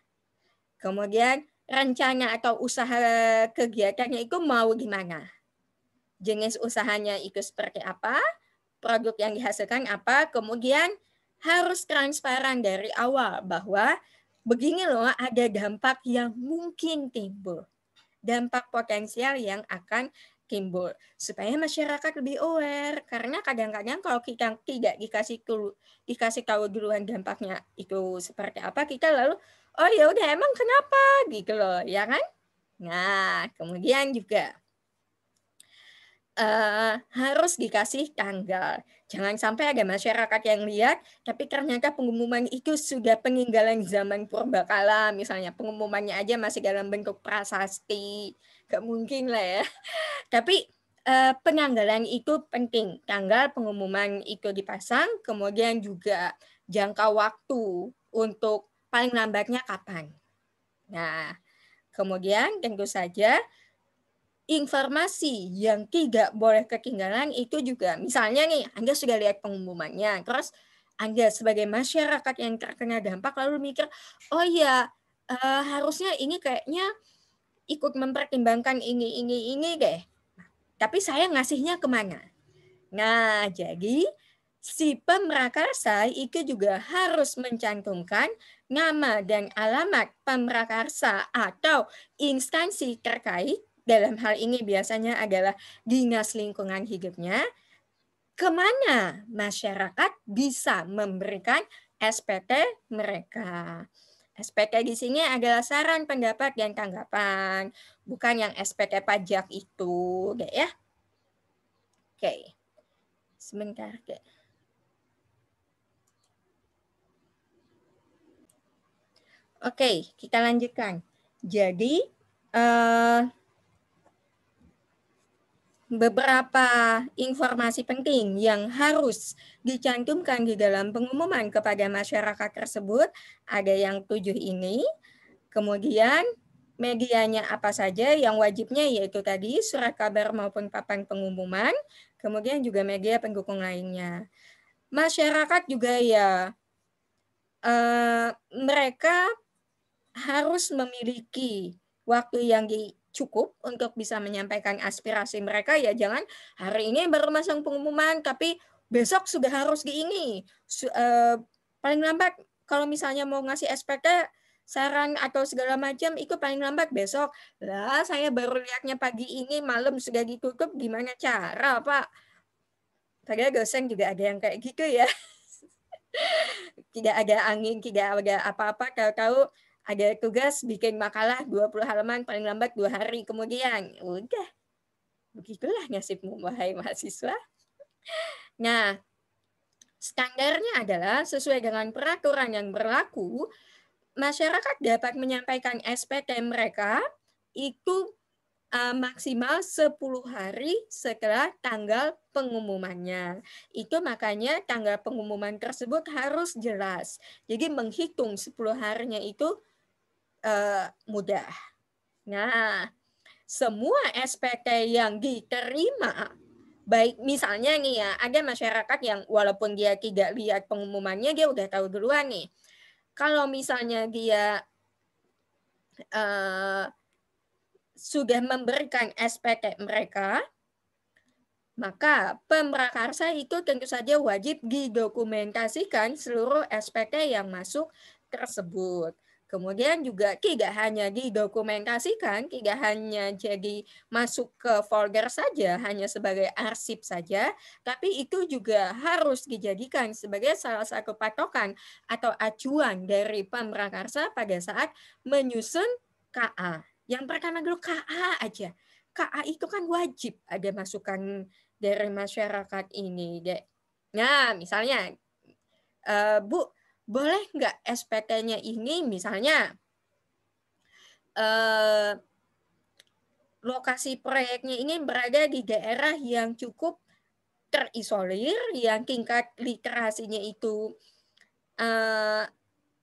kemudian rencana atau usaha kegiatannya itu mau gimana, jenis usahanya itu seperti apa, produk yang dihasilkan apa, kemudian harus transparan dari awal bahwa begini loh ada dampak yang mungkin timbul, dampak potensial yang akan timbul supaya masyarakat lebih aware, karena kadang-kadang kalau kita tidak dikasih tahu duluan dampaknya itu seperti apa, kita lalu oh ya udah emang kenapa gitu loh ya kan. Nah, kemudian juga harus dikasih tanggal. Jangan sampai ada masyarakat yang lihat, tapi ternyata pengumuman itu sudah peninggalan zaman purbakala, misalnya pengumumannya aja masih dalam bentuk prasasti, gak mungkin lah ya. Tapi penanggalan itu penting, tanggal pengumuman itu dipasang, kemudian juga jangka waktu untuk paling lambatnya kapan. Nah, kemudian tentu saja informasi yang tidak boleh ketinggalan itu juga, misalnya nih Anda sudah lihat pengumumannya, terus Anda sebagai masyarakat yang terkena dampak lalu mikir, oh ya harusnya ini kayaknya ikut mempertimbangkan ini deh, tapi saya ngasihnya kemana? Nah, jadi si pemrakarsa itu juga harus mencantumkan nama dan alamat pemrakarsa atau instansi terkait, dalam hal ini biasanya adalah Dinas Lingkungan Hidupnya, kemana masyarakat bisa memberikan SPT mereka. SPT di sini adalah saran, pendapat, dan tanggapan, bukan yang SPT pajak itu, ya. Oke, sebentar, Oke, kita lanjutkan. Jadi, beberapa informasi penting yang harus dicantumkan di dalam pengumuman kepada masyarakat tersebut ada yang 7 ini. Kemudian medianya apa saja yang wajibnya, yaitu tadi surat kabar maupun papan pengumuman, kemudian juga media pendukung lainnya. Masyarakat juga ya, mereka harus memiliki waktu yang cukup untuk bisa menyampaikan aspirasi mereka, ya jangan hari ini baru masang pengumuman tapi besok sudah harus di ini. Paling lambat kalau misalnya mau ngasih SPT, saran atau segala macam itu paling lambat besok. Lah saya baru lihatnya pagi ini, malam sudah ditutup, gimana cara Pak? Padahal dosen juga ada yang kayak gitu ya. Tidak ada angin, tidak ada apa-apa, tahu-tahu ada tugas bikin makalah 20 halaman paling lambat 2 hari kemudian. Udah, begitulah nasibmu wahai mahasiswa. Nah, standarnya adalah sesuai dengan peraturan yang berlaku, masyarakat dapat menyampaikan SPT mereka itu maksimal 10 hari setelah tanggal pengumumannya. Itu makanya tanggal pengumuman tersebut harus jelas. Jadi menghitung 10 harinya itu mudah. Nah, semua SPT yang diterima, baik misalnya nih ya, ada masyarakat yang walaupun dia tidak lihat pengumumannya, dia udah tahu duluan nih. Kalau misalnya dia sudah memberikan SPT mereka, maka pemrakarsa itu tentu saja wajib didokumentasikan seluruh SPT yang masuk tersebut. Kemudian juga tidak hanya didokumentasikan, tidak hanya jadi masuk ke folder saja, hanya sebagai arsip saja, tapi itu juga harus dijadikan sebagai salah satu patokan atau acuan dari pemrakarsa pada saat menyusun KA. Yang pertama dulu KA aja. KA itu kan wajib ada masukan dari masyarakat ini, Dek. Nah, misalnya, Bu, boleh nggak SPT-nya ini misalnya lokasi proyeknya ini berada di daerah yang cukup terisolir, yang tingkat literasinya itu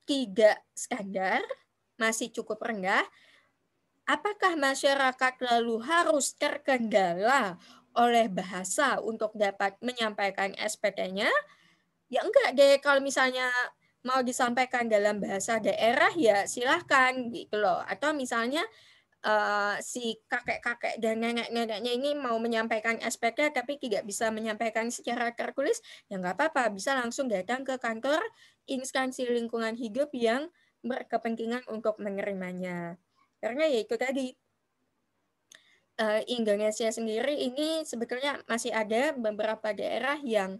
tidak standar, masih cukup rendah. Apakah masyarakat lalu harus terkendala oleh bahasa untuk dapat menyampaikan SPT-nya? Ya enggak deh, kalau misalnya mau disampaikan dalam bahasa daerah ya silahkan gitu loh. Atau misalnya si kakek-kakek dan nenek-neneknya ini mau menyampaikan SPT tapi tidak bisa menyampaikan secara tertulis, ya nggak apa-apa, bisa langsung datang ke kantor instansi lingkungan hidup yang berkepentingan untuk menerimanya. Karena ya itu tadi, Indonesia sendiri ini sebetulnya masih ada beberapa daerah yang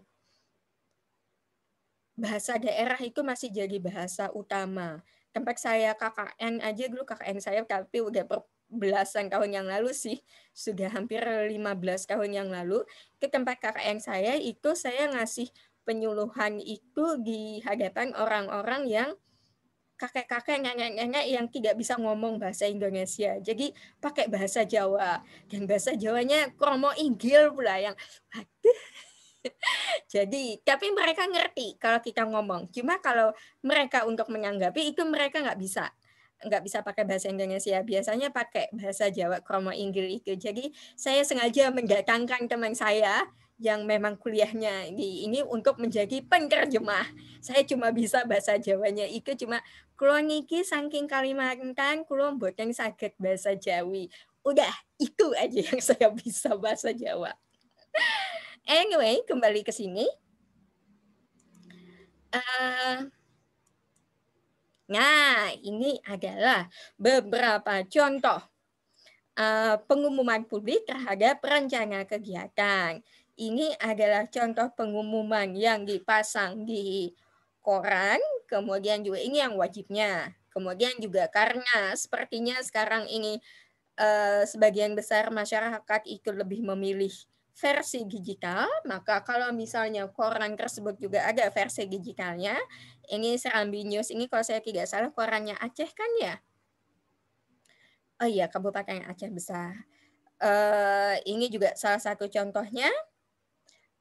bahasa daerah itu masih jadi bahasa utama. Tempat saya KKN aja dulu, KKN saya tapi udah belasan tahun yang lalu sih, sudah hampir 15 tahun yang lalu, ke tempat KKN saya itu saya ngasih penyuluhan itu di hadapan orang-orang yang kakek-kakek, nenek-nenek yang tidak bisa ngomong bahasa Indonesia. Jadi pakai bahasa Jawa. Dan bahasa Jawanya kromo inggil pula yang aduh. Jadi, tapi mereka ngerti kalau kita ngomong. Cuma kalau mereka untuk menanggapi itu mereka nggak bisa pakai bahasa Indonesia. Biasanya pakai bahasa Jawa kromo inggil itu. Jadi saya sengaja mendatangkan teman saya yang memang kuliahnya di ini untuk menjadi penerjemah. Saya cuma bisa bahasa Jawanya itu cuma kulo niki saking Kalimantan, kulo mboten saged bahasa Jawi. Udah, itu aja yang saya bisa bahasa Jawa. Anyway, kembali ke sini. Nah, ini adalah beberapa contoh pengumuman publik terhadap rencana kegiatan. Ini adalah contoh pengumuman yang dipasang di koran, kemudian juga ini yang wajibnya. Kemudian juga karena sepertinya sekarang ini sebagian besar masyarakat itu lebih memilih versi digital, maka kalau misalnya koran tersebut juga ada versi digitalnya, ini Serambi News ini kalau saya tidak salah korannya Aceh kan ya? Oh iya, Kabupaten Aceh Besar. Ini juga salah satu contohnya.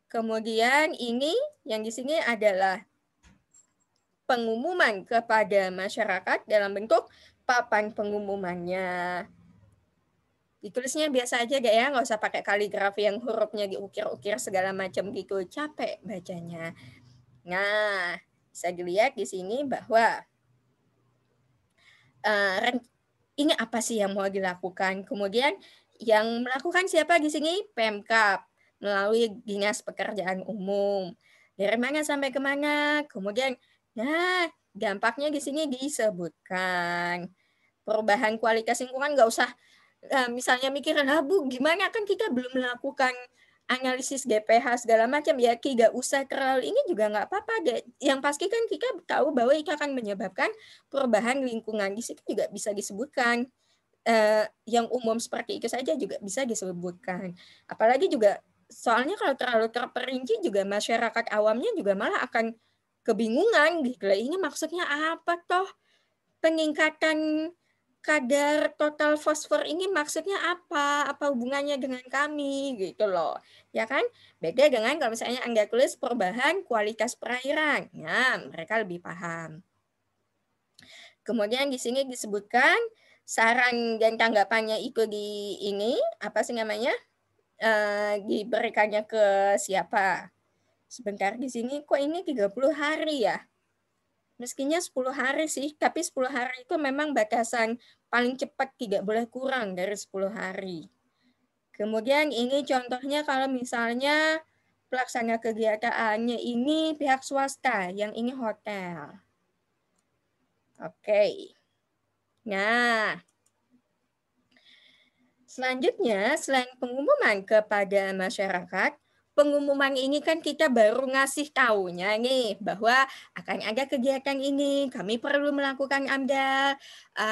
Kemudian ini yang di sini adalah pengumuman kepada masyarakat dalam bentuk papan pengumumannya. Ditulisnya biasa aja gak ya, nggak usah pakai kaligrafi yang hurufnya diukir-ukir segala macam gitu, capek bacanya. Nah, bisa dilihat di sini bahwa ini apa sih yang mau dilakukan. Kemudian yang melakukan siapa di sini? Pemkab melalui Dinas Pekerjaan Umum. Dari mana sampai ke mana? Kemudian, nah dampaknya di sini disebutkan. Perubahan kualitas lingkungan nggak usah misalnya mikirin, Bu, gimana kan kita belum melakukan analisis DPH segala macam, ya tidak usah terlalu ini juga nggak apa-apa deh. Yang pasti kan kita tahu bahwa itu akan menyebabkan perubahan lingkungan. Di situ juga bisa disebutkan yang umum seperti itu saja juga bisa disebutkan. Apalagi juga soalnya kalau terlalu terperinci juga masyarakat awamnya juga malah akan kebingungan gitu. Ini maksudnya apa toh? Peningkatan kadar total fosfor ini maksudnya apa? Apa hubungannya dengan kami gitu loh. Ya kan? Beda dengan kalau misalnya Anda tulis perubahan kualitas perairan. Nah, mereka lebih paham. Kemudian di sini disebutkan saran dan tanggapannya itu di ini apa sih namanya? Diberikannya ke siapa? Sebentar di sini kok ini 30 hari ya? Meskinya 10 hari sih, tapi 10 hari itu memang batasan paling cepat, tidak boleh kurang dari 10 hari. Kemudian ini contohnya kalau misalnya pelaksana kegiatannya ini pihak swasta, yang ini hotel. Oke. Nah, selanjutnya selain pengumuman kepada masyarakat, pengumuman ini kan kita baru ngasih taunya nih bahwa akan ada kegiatan ini, kami perlu melakukan AMDAL.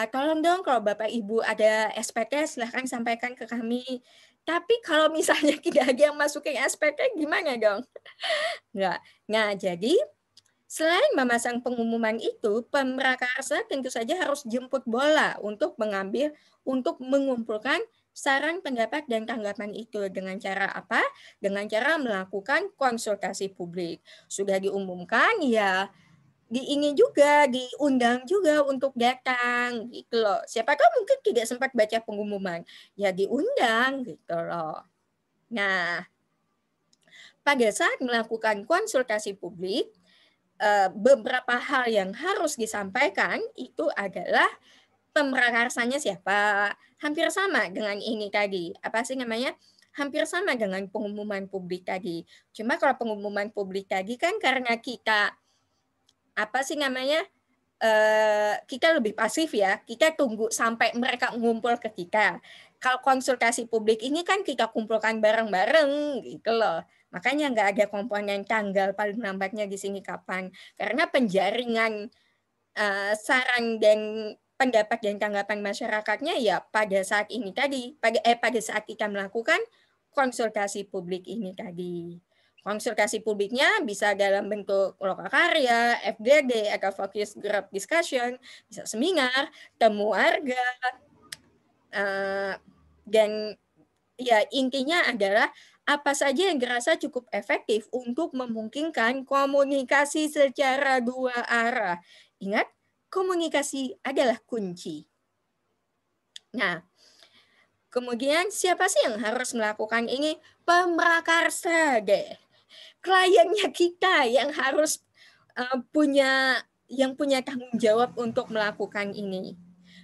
Tolong dong kalau Bapak Ibu ada SPT silahkan sampaikan ke kami. Tapi kalau misalnya tidak ada yang masukin SPT gimana dong? Enggak. Nah, jadi selain memasang pengumuman itu, pemrakarsa tentu saja harus jemput bola untuk mengumpulkan saran, pendapat, dan tanggapan itu. Dengan cara apa? Dengan cara melakukan konsultasi publik. Sudah diumumkan, ya diingin juga, diundang juga untuk datang gitu loh. Siapa tahu mungkin tidak sempat baca pengumuman, ya diundang gitu loh. Nah, pada saat melakukan konsultasi publik, beberapa hal yang harus disampaikan itu adalah pemrakarsanya siapa. Hampir sama dengan ini tadi. Apa sih namanya? Hampir sama dengan pengumuman publik tadi. Cuma kalau pengumuman publik tadi kan karena kita apa sih namanya? Kita lebih pasif ya. Kita tunggu sampai mereka ngumpul ke kita. Kalau konsultasi publik ini kan kita kumpulkan bareng-bareng gitu loh. Makanya nggak ada komponen tanggal paling lambatnya di sini kapan. Karena penjaringan saran dan pendapat dan tanggapan masyarakatnya ya pada saat ini tadi, pada saat kita melakukan konsultasi publik ini tadi. Konsultasi publiknya bisa dalam bentuk lokakarya, FGD, atau focus group discussion, bisa seminar, temu warga, dan ya intinya adalah apa saja yang dirasa cukup efektif untuk memungkinkan komunikasi secara dua arah. Ingat, komunikasi adalah kunci. Nah, kemudian siapa sih yang harus melakukan ini? Pemrakarsa deh. Kliennya kita yang harus punya tanggung jawab untuk melakukan ini.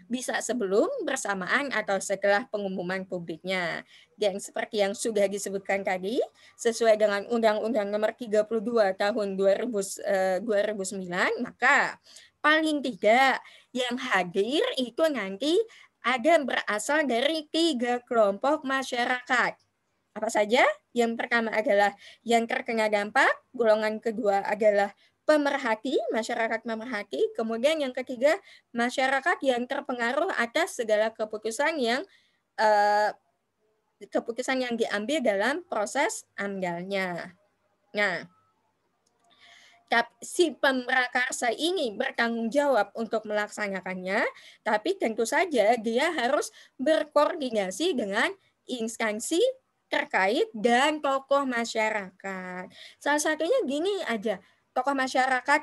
Bisa sebelum, bersamaan, atau setelah pengumuman publiknya. Dan seperti yang sudah disebutkan tadi, sesuai dengan Undang-Undang Nomor 32 Tahun 2009, maka paling tidak yang hadir itu nanti ada berasal dari 3 kelompok masyarakat. Apa saja? Yang pertama adalah yang terkena dampak, golongan kedua adalah pemerhati, masyarakat pemerhati. Kemudian yang ketiga, masyarakat yang terpengaruh atas segala keputusan yang diambil dalam proses amdalnya. Nah, si pemrakarsa ini bertanggung jawab untuk melaksanakannya, tapi tentu saja dia harus berkoordinasi dengan instansi terkait dan tokoh masyarakat. Salah satunya gini aja, tokoh masyarakat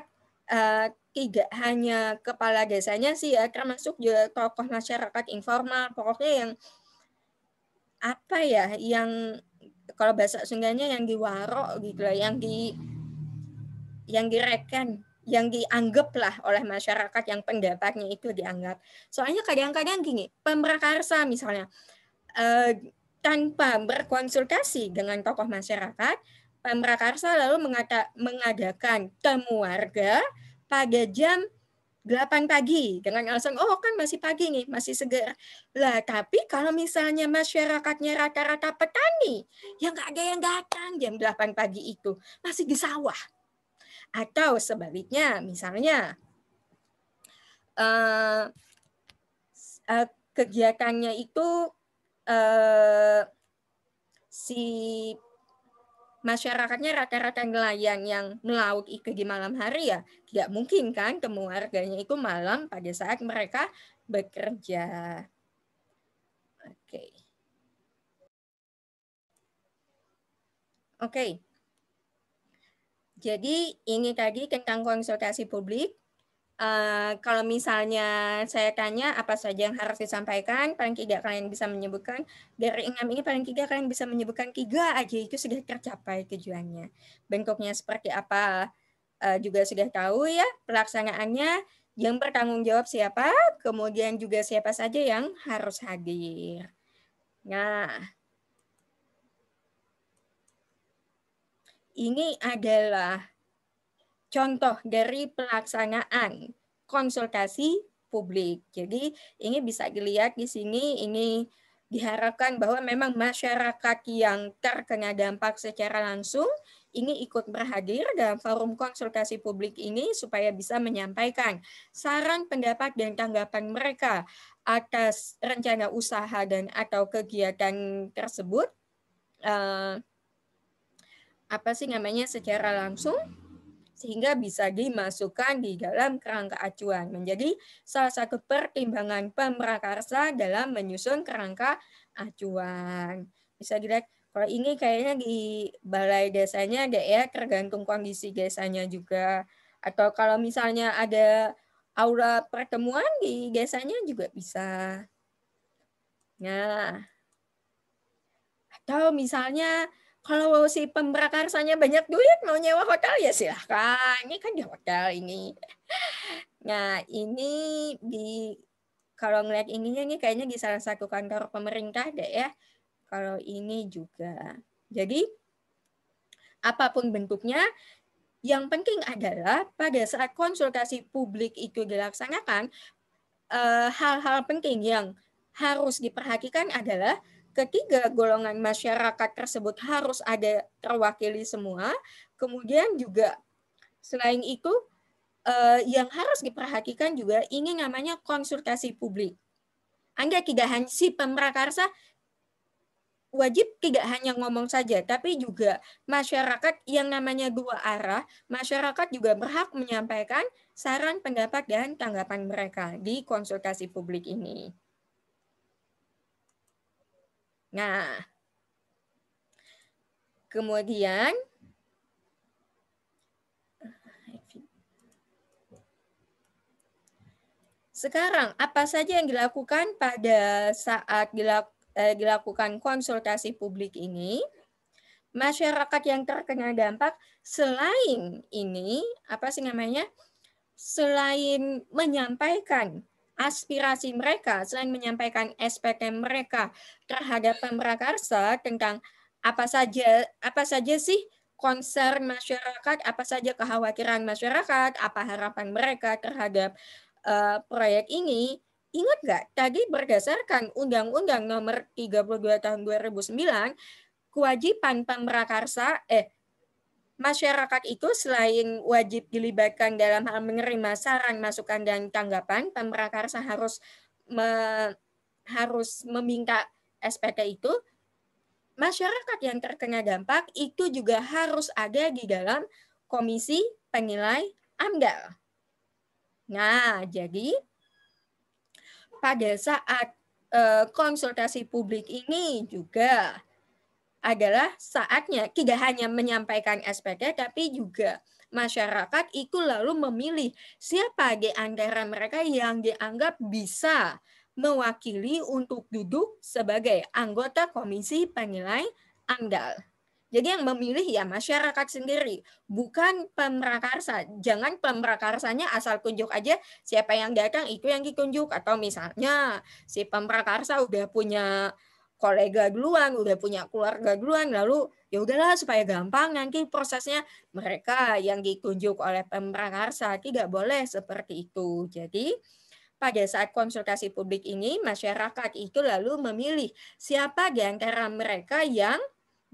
tidak hanya kepala desanya sih ya, termasuk juga tokoh masyarakat informal, pokoknya yang apa ya, yang kalau bahasa Sundanya yang diwaro gitu lah, yang direken, yang dianggap lah oleh masyarakat yang pendapatnya itu dianggap. Soalnya kadang-kadang gini, pemrakarsa misalnya tanpa berkonsultasi dengan tokoh masyarakat, pemrakarsa lalu mengadakan temu warga pada jam 8 pagi dengan alasan oh kan masih pagi nih, masih segar. Lah tapi kalau misalnya masyarakatnya rata-rata petani, yang nggak ada yang datang jam 8 pagi itu, masih di sawah. Atau sebaliknya, misalnya kegiatannya itu si masyarakatnya rata-rata nelayan yang melaut ikan di malam hari ya, tidak mungkin kan temu warganya itu malam pada saat mereka bekerja. Oke. Oke. Jadi ini tadi tentang konsultasi publik. Kalau misalnya saya tanya apa saja yang harus disampaikan, paling tidak kalian bisa menyebutkan, dari 6 ini paling tidak kalian bisa menyebutkan 3 aja, itu sudah tercapai tujuannya. Bentuknya seperti apa juga sudah tahu ya, pelaksanaannya, yang bertanggung jawab siapa, kemudian juga siapa saja yang harus hadir. Nah, ini adalah contoh dari pelaksanaan konsultasi publik. Jadi ini bisa dilihat di sini, ini diharapkan bahwa memang masyarakat yang terkena dampak secara langsung ini ikut berhadir dalam forum konsultasi publik ini supaya bisa menyampaikan saran, pendapat, dan tanggapan mereka atas rencana usaha dan atau kegiatan tersebut secara langsung, sehingga bisa dimasukkan di dalam kerangka acuan, menjadi salah satu pertimbangan pemrakarsa dalam menyusun kerangka acuan. Bisa dilihat, kalau ini kayaknya di balai desanya ada ya, tergantung kondisi desanya juga. Atau kalau misalnya ada aula pertemuan di desanya juga bisa. Nah, atau misalnya kalau si pemrakarsanya banyak duit mau nyewa hotel ya silahkan, ini kan di hotel ini. Nah ini kalau ngeliat ininya ini kayaknya di salah satu kantor pemerintah deh ya. Kalau ini juga. Jadi apapun bentuknya, yang penting adalah pada saat konsultasi publik itu dilaksanakan, hal-hal penting yang harus diperhatikan adalah ketiga golongan masyarakat tersebut harus ada terwakili semua. Kemudian juga selain itu yang harus diperhatikan juga ini namanya konsultasi publik. Anda tidak hanya si pemrakarsa wajib tidak hanya ngomong saja, tapi juga masyarakat yang namanya dua arah, masyarakat juga berhak menyampaikan saran, pendapat, dan tanggapan mereka di konsultasi publik ini. Nah, kemudian sekarang apa saja yang dilakukan pada saat dilakukan konsultasi publik ini? Masyarakat yang terkena dampak selain ini selain menyampaikan aspirasi mereka, selain menyampaikan SPT mereka terhadap pemrakarsa tentang apa saja sih concern masyarakat, apa saja kekhawatiran masyarakat, apa harapan mereka terhadap proyek ini. Ingat nggak, tadi berdasarkan Undang-Undang Nomor 32 Tahun 2009, kewajiban pemrakarsa masyarakat itu selain wajib dilibatkan dalam hal menerima saran, masukan, dan tanggapan, pemrakarsa harus meminta SPT itu, masyarakat yang terkena dampak itu juga harus ada di dalam komisi penilai AMDAL. Nah, jadi pada saat konsultasi publik ini juga adalah saatnya tidak hanya menyampaikan SPT, tapi juga masyarakat itu lalu memilih siapa di antara mereka yang dianggap bisa mewakili untuk duduk sebagai anggota komisi penilai AMDAL. Jadi yang memilih ya masyarakat sendiri, bukan pemrakarsa. Jangan pemrakarsanya asal tunjuk aja siapa yang datang itu yang ditunjuk. Atau misalnya si pemrakarsa udah punya kolega duluan, udah punya keluarga duluan, lalu ya udahlah supaya gampang nanti prosesnya mereka yang ditunjuk oleh pemrakarsa. Tidak boleh seperti itu. Jadi pada saat konsultasi publik ini, masyarakat itu lalu memilih siapa di antara mereka yang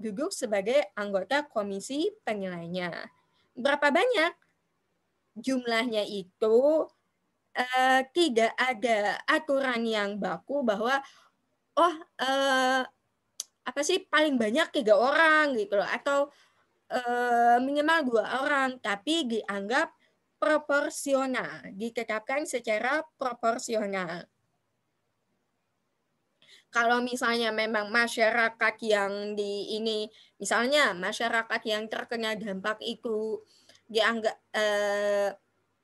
duduk sebagai anggota komisi penilainya. Berapa banyak jumlahnya itu tidak ada aturan yang baku bahwa apa sih paling banyak 3 orang gitu loh, atau minimal 2 orang, tapi dianggap proporsional, ditetapkan secara proporsional. Kalau misalnya memang masyarakat yang misalnya masyarakat yang terkena dampak itu dianggap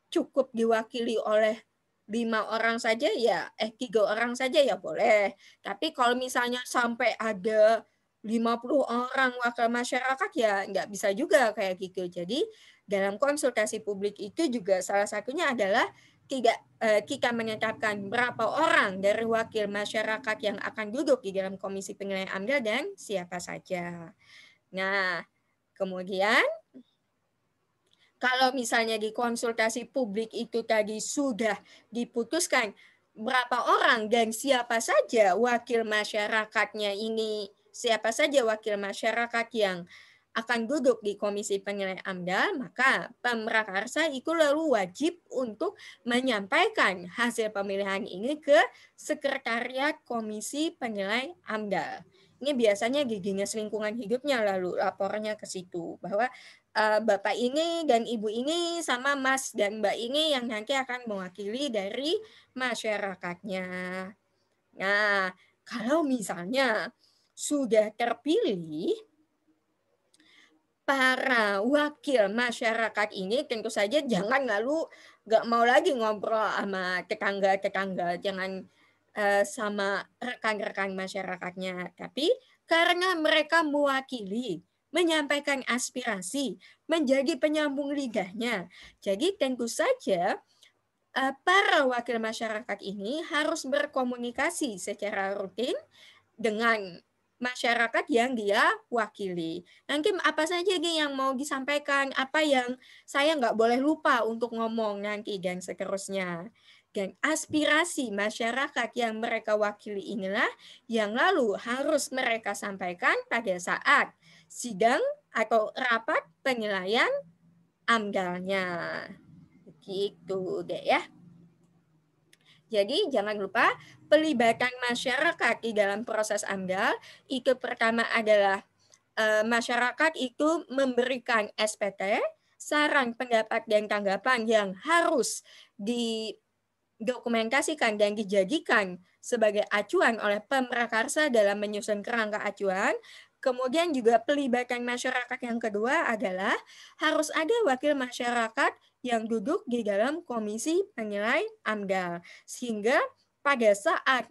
cukup diwakili oleh 5 orang saja ya, 3 orang saja ya boleh. Tapi kalau misalnya sampai ada 50 orang wakil masyarakat ya nggak bisa juga kayak gitu. Jadi dalam konsultasi publik itu juga salah satunya adalah kita menetapkan berapa orang dari wakil masyarakat yang akan duduk di dalam komisi penilaian AMDAL dan siapa saja. Nah, kemudian kalau misalnya di konsultasi publik itu tadi sudah diputuskan berapa orang dan siapa saja wakil masyarakatnya ini, siapa saja wakil masyarakat yang akan duduk di komisi penilaian AMDAL, maka pemrakarsa itu lalu wajib untuk menyampaikan hasil pemilihan ini ke sekretariat komisi penilai AMDAL. Ini biasanya di Dinas Lingkungan Hidupnya lalu lapornya ke situ bahwa Bapak ini dan Ibu ini sama Mas dan Mbak ini yang nanti akan mewakili dari masyarakatnya. Nah, kalau misalnya sudah terpilih, para wakil masyarakat ini tentu saja jangan lalu nggak mau lagi ngobrol sama tetangga-tetangga, jangan sama rekan-rekan masyarakatnya. Tapi karena mereka mewakili, menyampaikan aspirasi, menjadi penyambung lidahnya. Jadi tentu saja para wakil masyarakat ini harus berkomunikasi secara rutin dengan masyarakat yang dia wakili. Nanti apa saja nih yang mau disampaikan, apa yang saya nggak boleh lupa untuk ngomong nanti dan seterusnya. Dan aspirasi masyarakat yang mereka wakili inilah yang lalu harus mereka sampaikan pada saat sidang atau rapat penilaian AMDAL-nya. Begitu deh ya. Jadi jangan lupa pelibatan masyarakat di dalam proses AMDAL itu pertama adalah masyarakat itu memberikan SPT, saran, pendapat, dan tanggapan yang harus didokumentasikan dan dijadikan sebagai acuan oleh pemrakarsa dalam menyusun kerangka acuan. Kemudian juga pelibatan masyarakat yang kedua adalah harus ada wakil masyarakat yang duduk di dalam komisi penilai AMDAL. Sehingga pada saat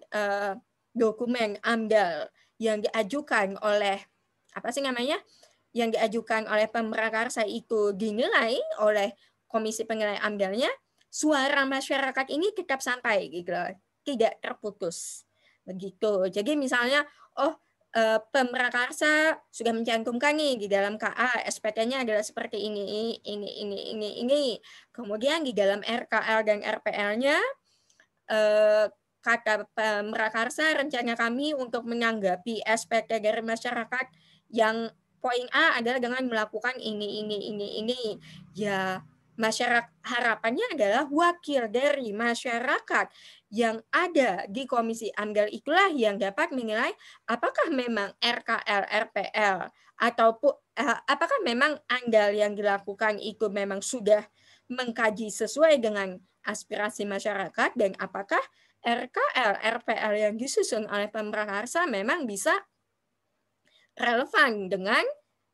dokumen AMDAL yang diajukan oleh yang diajukan oleh pemrakarsa itu dinilai oleh komisi penilai AMDAL-nya, suara masyarakat ini tetap sampai gitu loh, tidak terputus. Begitu. Jadi misalnya pemrakarsa sudah mencantumkan nih di dalam KA SPT-nya adalah seperti ini. Kemudian di dalam RKL dan RPL-nya kata pemrakarsa rencana kami untuk menanggapi SPT dari masyarakat yang poin A adalah dengan melakukan ini. Ya, masyarakat harapannya adalah wakil dari masyarakat yang ada di Komisi AMDAL itulah yang dapat menilai apakah memang RKL, RPL, ataupun apakah memang AMDAL yang dilakukan itu memang sudah mengkaji sesuai dengan aspirasi masyarakat dan apakah RKL, RPL yang disusun oleh pemrakarsa memang bisa relevan dengan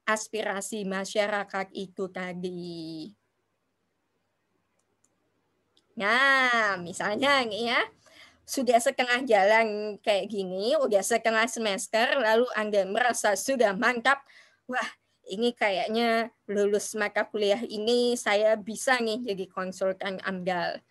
aspirasi masyarakat itu tadi. Nah, misalnya nih ya, sudah setengah jalan kayak gini, udah setengah semester, lalu Anda merasa sudah mantap, wah ini kayaknya lulus mata kuliah ini saya bisa nih jadi konsultan AMDAL.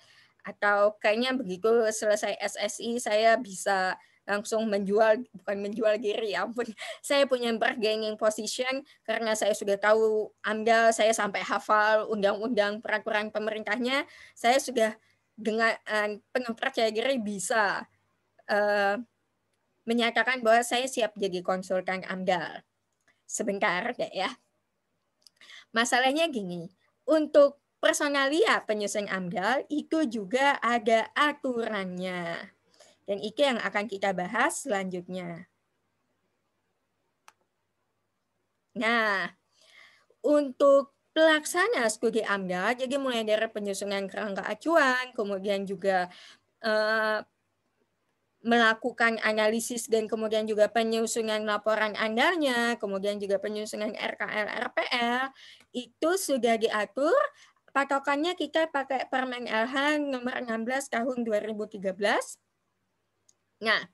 Atau kayaknya begitu selesai SSI saya bisa langsung bukan menjual diri, ya ampun, saya punya bargaining position karena saya sudah tahu AMDAL, saya sampai hafal undang-undang peraturan pemerintahnya, saya sudah dengan penuh percaya diri bisa menyatakan bahwa saya siap jadi konsultan AMDAL. Sebentar deh ya. Masalahnya gini, untuk personalia penyusun AMDAL itu juga ada aturannya. Dan itu yang akan kita bahas selanjutnya. Nah, untuk pelaksana studi AMDAL, jadi mulai dari penyusunan kerangka acuan, kemudian juga melakukan analisis dan kemudian juga penyusunan laporan AMDAL-nya, kemudian juga penyusunan RKL, RPL, itu sudah diatur. Patokannya kita pakai Permen LH nomor 16 tahun 2013. Nah,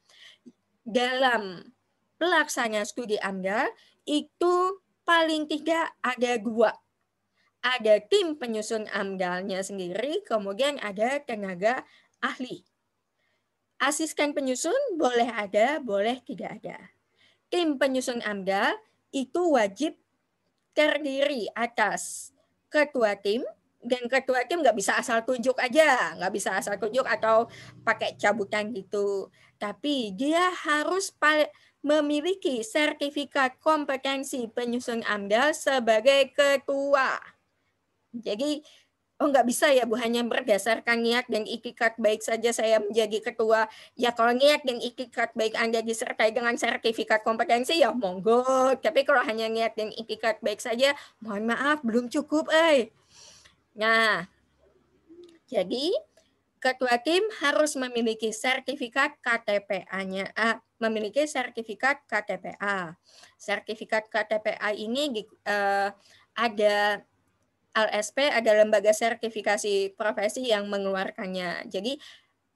dalam pelaksana studi AMDAL itu paling tidak ada dua. Ada tim penyusun AMDAL-nya sendiri, kemudian ada tenaga ahli. Asisten penyusun boleh ada, boleh tidak ada. Tim penyusun AMDAL itu wajib terdiri atas ketua tim, dan ketua tim nggak bisa asal tunjuk aja, nggak bisa asal tunjuk atau pakai cabutan gitu. Tapi dia harus memiliki sertifikat kompetensi penyusun AMDAL sebagai ketua. Jadi nggak bisa ya Bu, hanya berdasarkan niat dan itikad baik saja saya menjadi ketua. Ya kalau niat dan itikad baik Anda disertai dengan sertifikat kompetensi ya monggo. Tapi kalau hanya niat dan itikad baik saja, mohon maaf belum cukup. Nah, jadi ketua tim harus memiliki sertifikat KTPA-nya, memiliki sertifikat KTPA. Sertifikat KTPA ini ada LSP, ada lembaga sertifikasi profesi yang mengeluarkannya. Jadi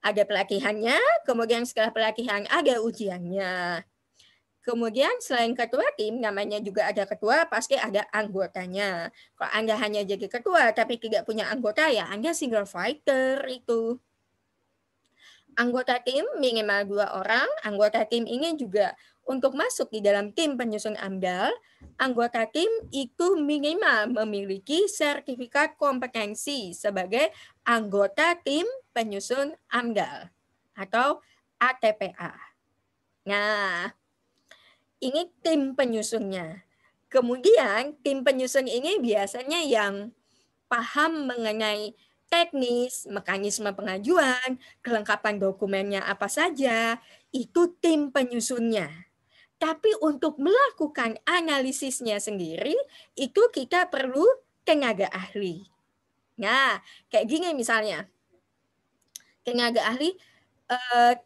ada pelatihannya, kemudian setelah pelatihan ada ujiannya. Kemudian selain ketua tim, namanya juga ada ketua, pasti ada anggotanya. Kalau Anda hanya jadi ketua tapi tidak punya anggota, ya Anda single fighter itu. Anggota tim minimal 2 orang. Anggota tim ini juga untuk masuk di dalam tim penyusun AMDAL, anggota tim itu minimal memiliki sertifikat kompetensi sebagai anggota tim penyusun AMDAL atau ATPA. Nah, ini tim penyusunnya. Kemudian tim penyusun ini biasanya yang paham mengenai teknis, mekanisme pengajuan, kelengkapan dokumennya apa saja, itu tim penyusunnya. Tapi untuk melakukan analisisnya sendiri, itu kita perlu tenaga ahli. Nah, kayak gini misalnya. Tenaga ahli,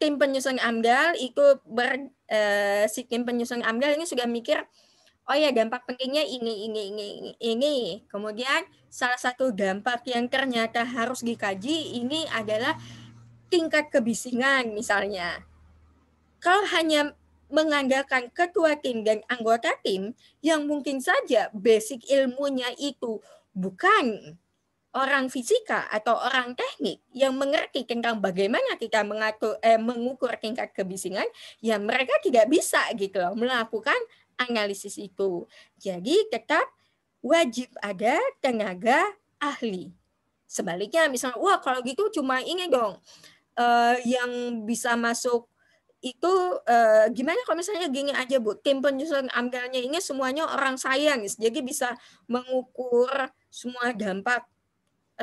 tim penyusun AMDAL itu si tim penyusun AMDAL ini sudah mikir, oh ya dampak pentingnya ini. Kemudian salah satu dampak yang ternyata harus dikaji ini adalah tingkat kebisingan misalnya. Kalau hanya mengandalkan ketua tim dan anggota tim yang mungkin saja basic ilmunya itu bukan orang fisika atau orang teknik yang mengerti tentang bagaimana kita mengukur tingkat kebisingan, ya mereka tidak bisa gitu loh melakukan analisis itu. Jadi tetap wajib ada tenaga ahli. Sebaliknya misalnya, wah kalau gitu cuma ini dong yang bisa masuk itu gimana kalau misalnya gini aja Bu, tim penyusun AMDAL-nya ini semuanya orang sains, jadi bisa mengukur semua dampak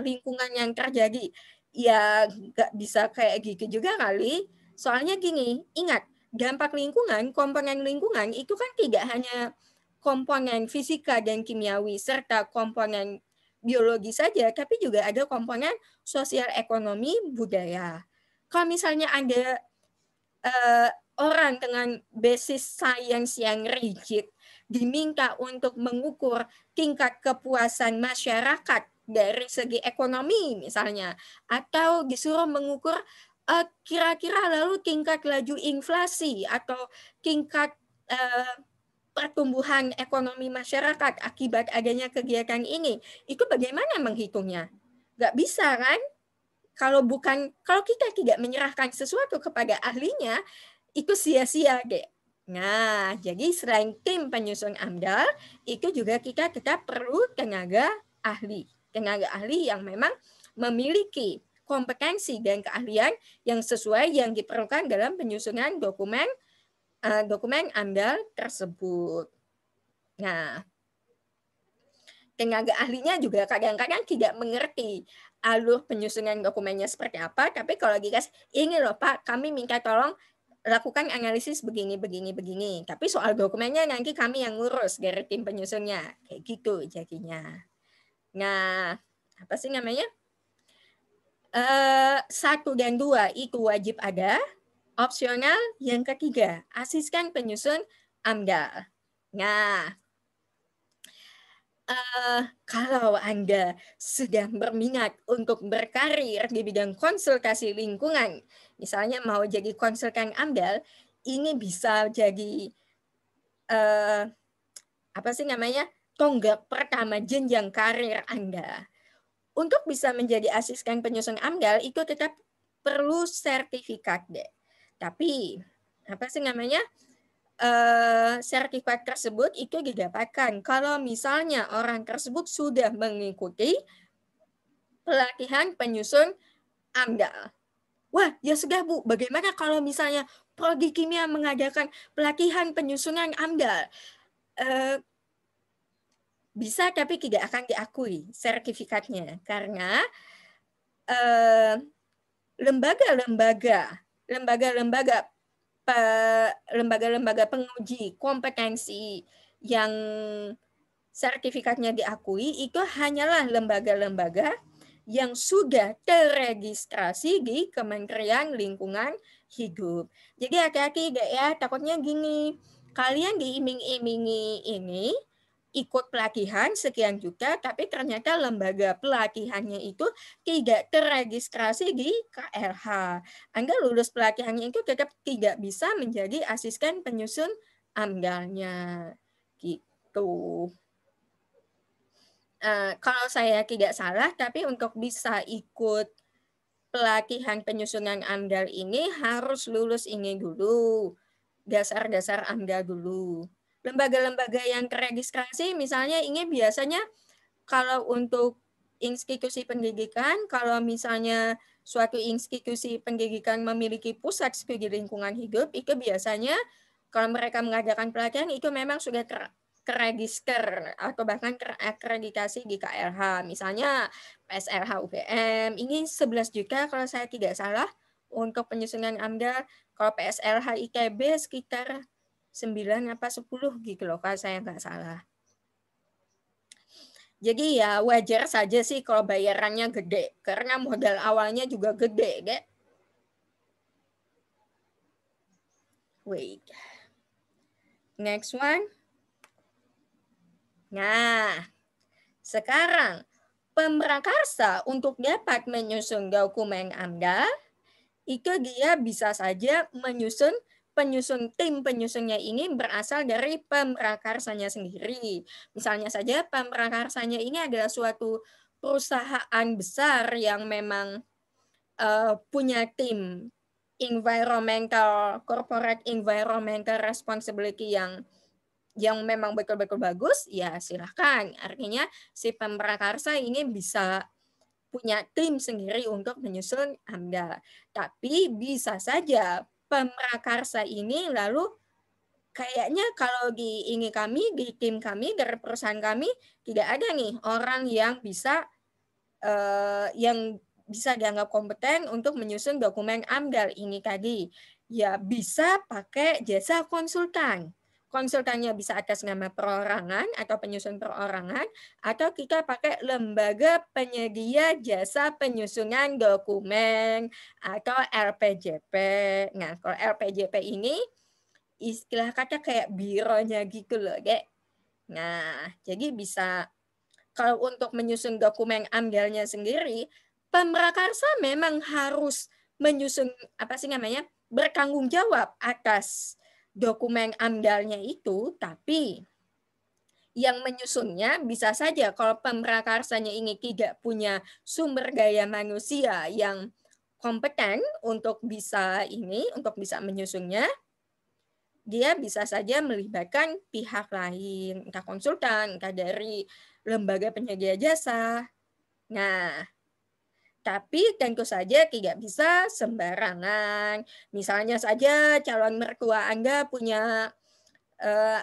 lingkungan yang terjadi. Ya nggak bisa kayak gitu juga kali. Soalnya gini, ingat, dampak lingkungan, komponen lingkungan itu kan tidak hanya komponen fisika dan kimiawi serta komponen biologi saja, tapi juga ada komponen sosial ekonomi budaya. Kalau misalnya ada orang dengan basis sains yang rigid diminta untuk mengukur tingkat kepuasan masyarakat dari segi ekonomi misalnya, atau disuruh mengukur kira-kira lalu tingkat laju inflasi atau tingkat pertumbuhan ekonomi masyarakat akibat adanya kegiatan ini, itu bagaimana menghitungnya? Nggak bisa kan? Kalau kita tidak menyerahkan sesuatu kepada ahlinya, itu sia-sia deh. Nah, jadi selain tim penyusun AMDAL, itu juga kita tetap perlu tenaga ahli. Tenaga ahli yang memang memiliki kompetensi dan keahlian yang sesuai yang diperlukan dalam penyusunan dokumen AMDAL tersebut. Nah, tenaga ahlinya juga kadang-kadang tidak mengerti alur penyusunan dokumennya seperti apa, tapi kalau dikasih, ini loh Pak, kami minta tolong lakukan analisis begini, begini, begini. Tapi soal dokumennya nanti kami yang ngurus dari tim penyusunnya. Kayak gitu jadinya. Nah, apa sih namanya? 1 dan 2 itu wajib ada. Opsional yang ketiga, asisten penyusun AMDAL. Nah, kalau Anda sedang berminat untuk berkarir di bidang konsultasi lingkungan, misalnya mau jadi konsultan AMDAL, ini bisa jadi apa sih namanya, tonggak pertama jenjang karir Anda. Untuk bisa menjadi asisten penyusun AMDAL itu tetap perlu sertifikat deh. Tapi apa sih namanya, sertifikat tersebut itu didapatkan kalau misalnya orang tersebut sudah mengikuti pelatihan penyusun AMDAL. Wah, ya sudah Bu, bagaimana kalau misalnya Prodi Kimia mengadakan pelatihan penyusunan AMDAL? Bisa tapi tidak akan diakui sertifikatnya karena lembaga-lembaga penguji kompetensi yang sertifikatnya diakui itu hanyalah lembaga-lembaga yang sudah terregistrasi di Kementerian Lingkungan Hidup. Jadi hati-hati deh ya, takutnya gini, kalian diiming-imingi ini ikut pelatihan sekian juta, tapi ternyata lembaga pelatihannya itu tidak terregistrasi di KLH. Anda lulus pelatihannya itu tetap tidak bisa menjadi asisten penyusun AMDAL-nya. Gitu. Kalau saya tidak salah, tapi untuk bisa ikut pelatihan penyusunan AMDAL ini harus lulus ini dulu, dasar-dasar AMDAL dulu. Lembaga-lembaga yang terregistrasi misalnya ini biasanya kalau untuk institusi pendidikan, kalau misalnya suatu institusi pendidikan memiliki pusat studi lingkungan hidup, itu biasanya kalau mereka mengadakan pelatihan itu memang sudah terregister atau bahkan terakreditasi di KLH. Misalnya PSLH UGM, ini 11 juta kalau saya tidak salah untuk penyusunan AMDAL. Kalau PSLH ITB sekitar 9 apa 10 gitu loh kalau saya nggak salah. Jadi ya wajar saja sih kalau bayarannya gede, karena modal awalnya juga gede, deh. Wait. Next one. Nah, sekarang pemrakarsa untuk dapat menyusun dokumen AMDAL, itu dia bisa saja menyusun tim penyusunnya ini berasal dari pemrakarsanya sendiri. Misalnya saja pemrakarsanya ini adalah suatu perusahaan besar yang memang punya tim corporate environmental responsibility yang memang betul-betul bagus, ya silahkan. Artinya si pemrakarsa ini bisa punya tim sendiri untuk menyusun AMDAL. Tapi bisa saja pemrakarsa ini lalu kayaknya kalau di tim kami, dari perusahaan kami tidak ada nih orang yang bisa dianggap kompeten untuk menyusun dokumen AMDAL ini tadi. Ya bisa pakai jasa konsultan. Konsultannya bisa atas nama perorangan atau penyusun perorangan, atau kita pakai lembaga penyedia jasa penyusunan dokumen atau LPJP. Nah, kalau LPJP ini istilah kata kayak bironya gitu loh, Dek. Nah, jadi bisa kalau untuk menyusun dokumen AMDAL-nya sendiri, pemrakarsa memang harus menyusun bertanggung jawab atas dokumen AMDAL-nya itu, tapi yang menyusunnya bisa saja kalau pemrakarsanya ini tidak punya sumber daya manusia yang kompeten untuk bisa menyusunnya, dia bisa saja melibatkan pihak lain, entah konsultan, entah dari lembaga penyedia jasa. Nah, tapi tentu saja tidak bisa sembarangan. Misalnya saja calon mertua Anda punya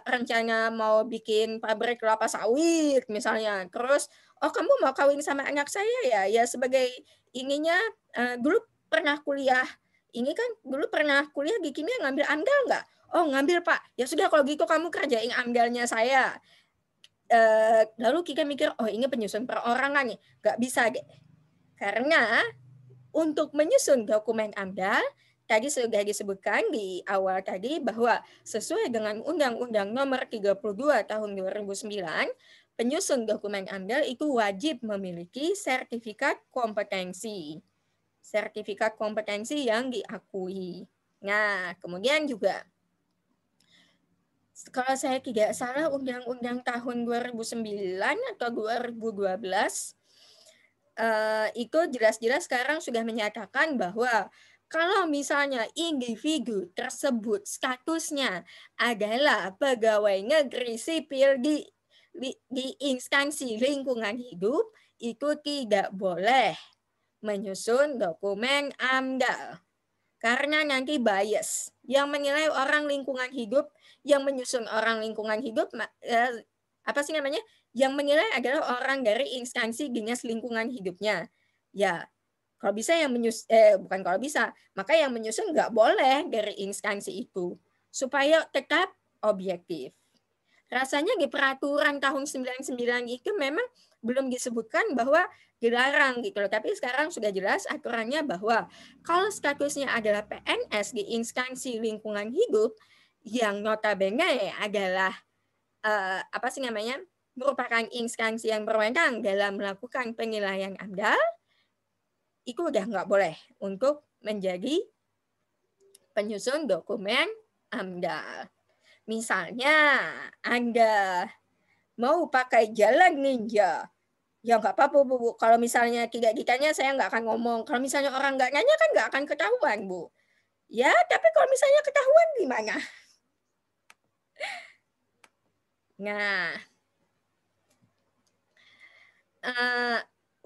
rencana mau bikin pabrik kelapa sawit misalnya. Terus, oh kamu mau kawin sama anak saya ya? Ya sebagai ininya dulu pernah kuliah. Ini kan dulu pernah kuliah di kimia ngambil AMDAL nggak? Oh ngambil Pak. Ya sudah kalau gitu kamu kerjain AMDAL-nya saya. Lalu kita mikir, oh ini penyusun perorangan nih. Nggak bisa deh. Karena untuk menyusun dokumen AMDAL, tadi sudah disebutkan di awal tadi bahwa sesuai dengan Undang-Undang Nomor 32 Tahun 2009, penyusun dokumen AMDAL itu wajib memiliki sertifikat kompetensi. Sertifikat kompetensi yang diakui. Nah, kemudian juga kalau saya tidak salah Undang-Undang tahun 2009 atau 2012 itu jelas-jelas sekarang sudah menyatakan bahwa kalau misalnya individu tersebut statusnya adalah pegawai negeri sipil di instansi lingkungan hidup, itu tidak boleh menyusun dokumen AMDAL. Karena nanti bias yang menilai orang lingkungan hidup, yang menyusun orang lingkungan hidup, yang menilai adalah orang dari instansi dinas lingkungan hidupnya. Ya, kalau bisa maka yang menyusun nggak boleh dari instansi itu supaya tetap objektif. Rasanya di peraturan tahun 99 itu memang belum disebutkan bahwa dilarang gitu loh. Tapi sekarang sudah jelas aturannya bahwa kalau statusnya adalah PNS di instansi lingkungan hidup yang notabene adalah merupakan instansi yang berwenang dalam melakukan penilaian AMDAL, itu udah nggak boleh untuk menjadi penyusun dokumen AMDAL. Misalnya Anda mau pakai jalan ninja, ya nggak apa-apa Bu. Kalau misalnya tidak ditanya saya nggak akan ngomong. Kalau misalnya orang nggak nanya kan nggak akan ketahuan Bu. Ya, tapi kalau misalnya ketahuan gimana? Nah,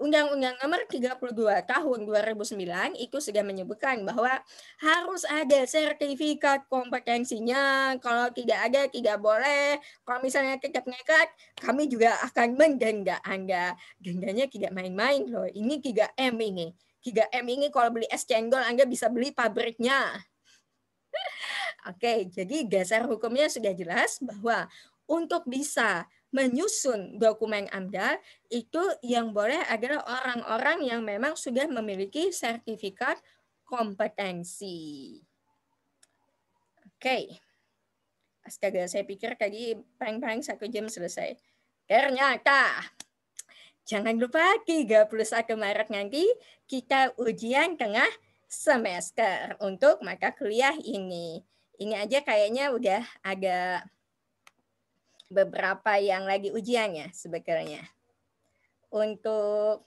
Undang-Undang Nomor 32 Tahun 2009 itu sudah menyebutkan bahwa harus ada sertifikat kompetensinya. Kalau tidak ada, tidak boleh. Kalau misalnya tetap nekat, kami juga akan mendenda Anda. Dendanya tidak main-main loh. Ini 3M ini. 3M ini kalau beli es cendol, Anda bisa beli pabriknya. Oke, jadi dasar hukumnya sudah jelas bahwa untuk bisa menyusun dokumen AMDAL itu yang boleh adalah orang-orang yang memang sudah memiliki sertifikat kompetensi. Oke. Astaga, saya pikir tadi paling-paling 1 jam selesai. Ternyata, jangan lupa 31 Maret nanti kita ujian tengah semester untuk mata kuliah ini. Ini aja kayaknya udah ada beberapa yang lagi ujiannya sebetulnya. Untuk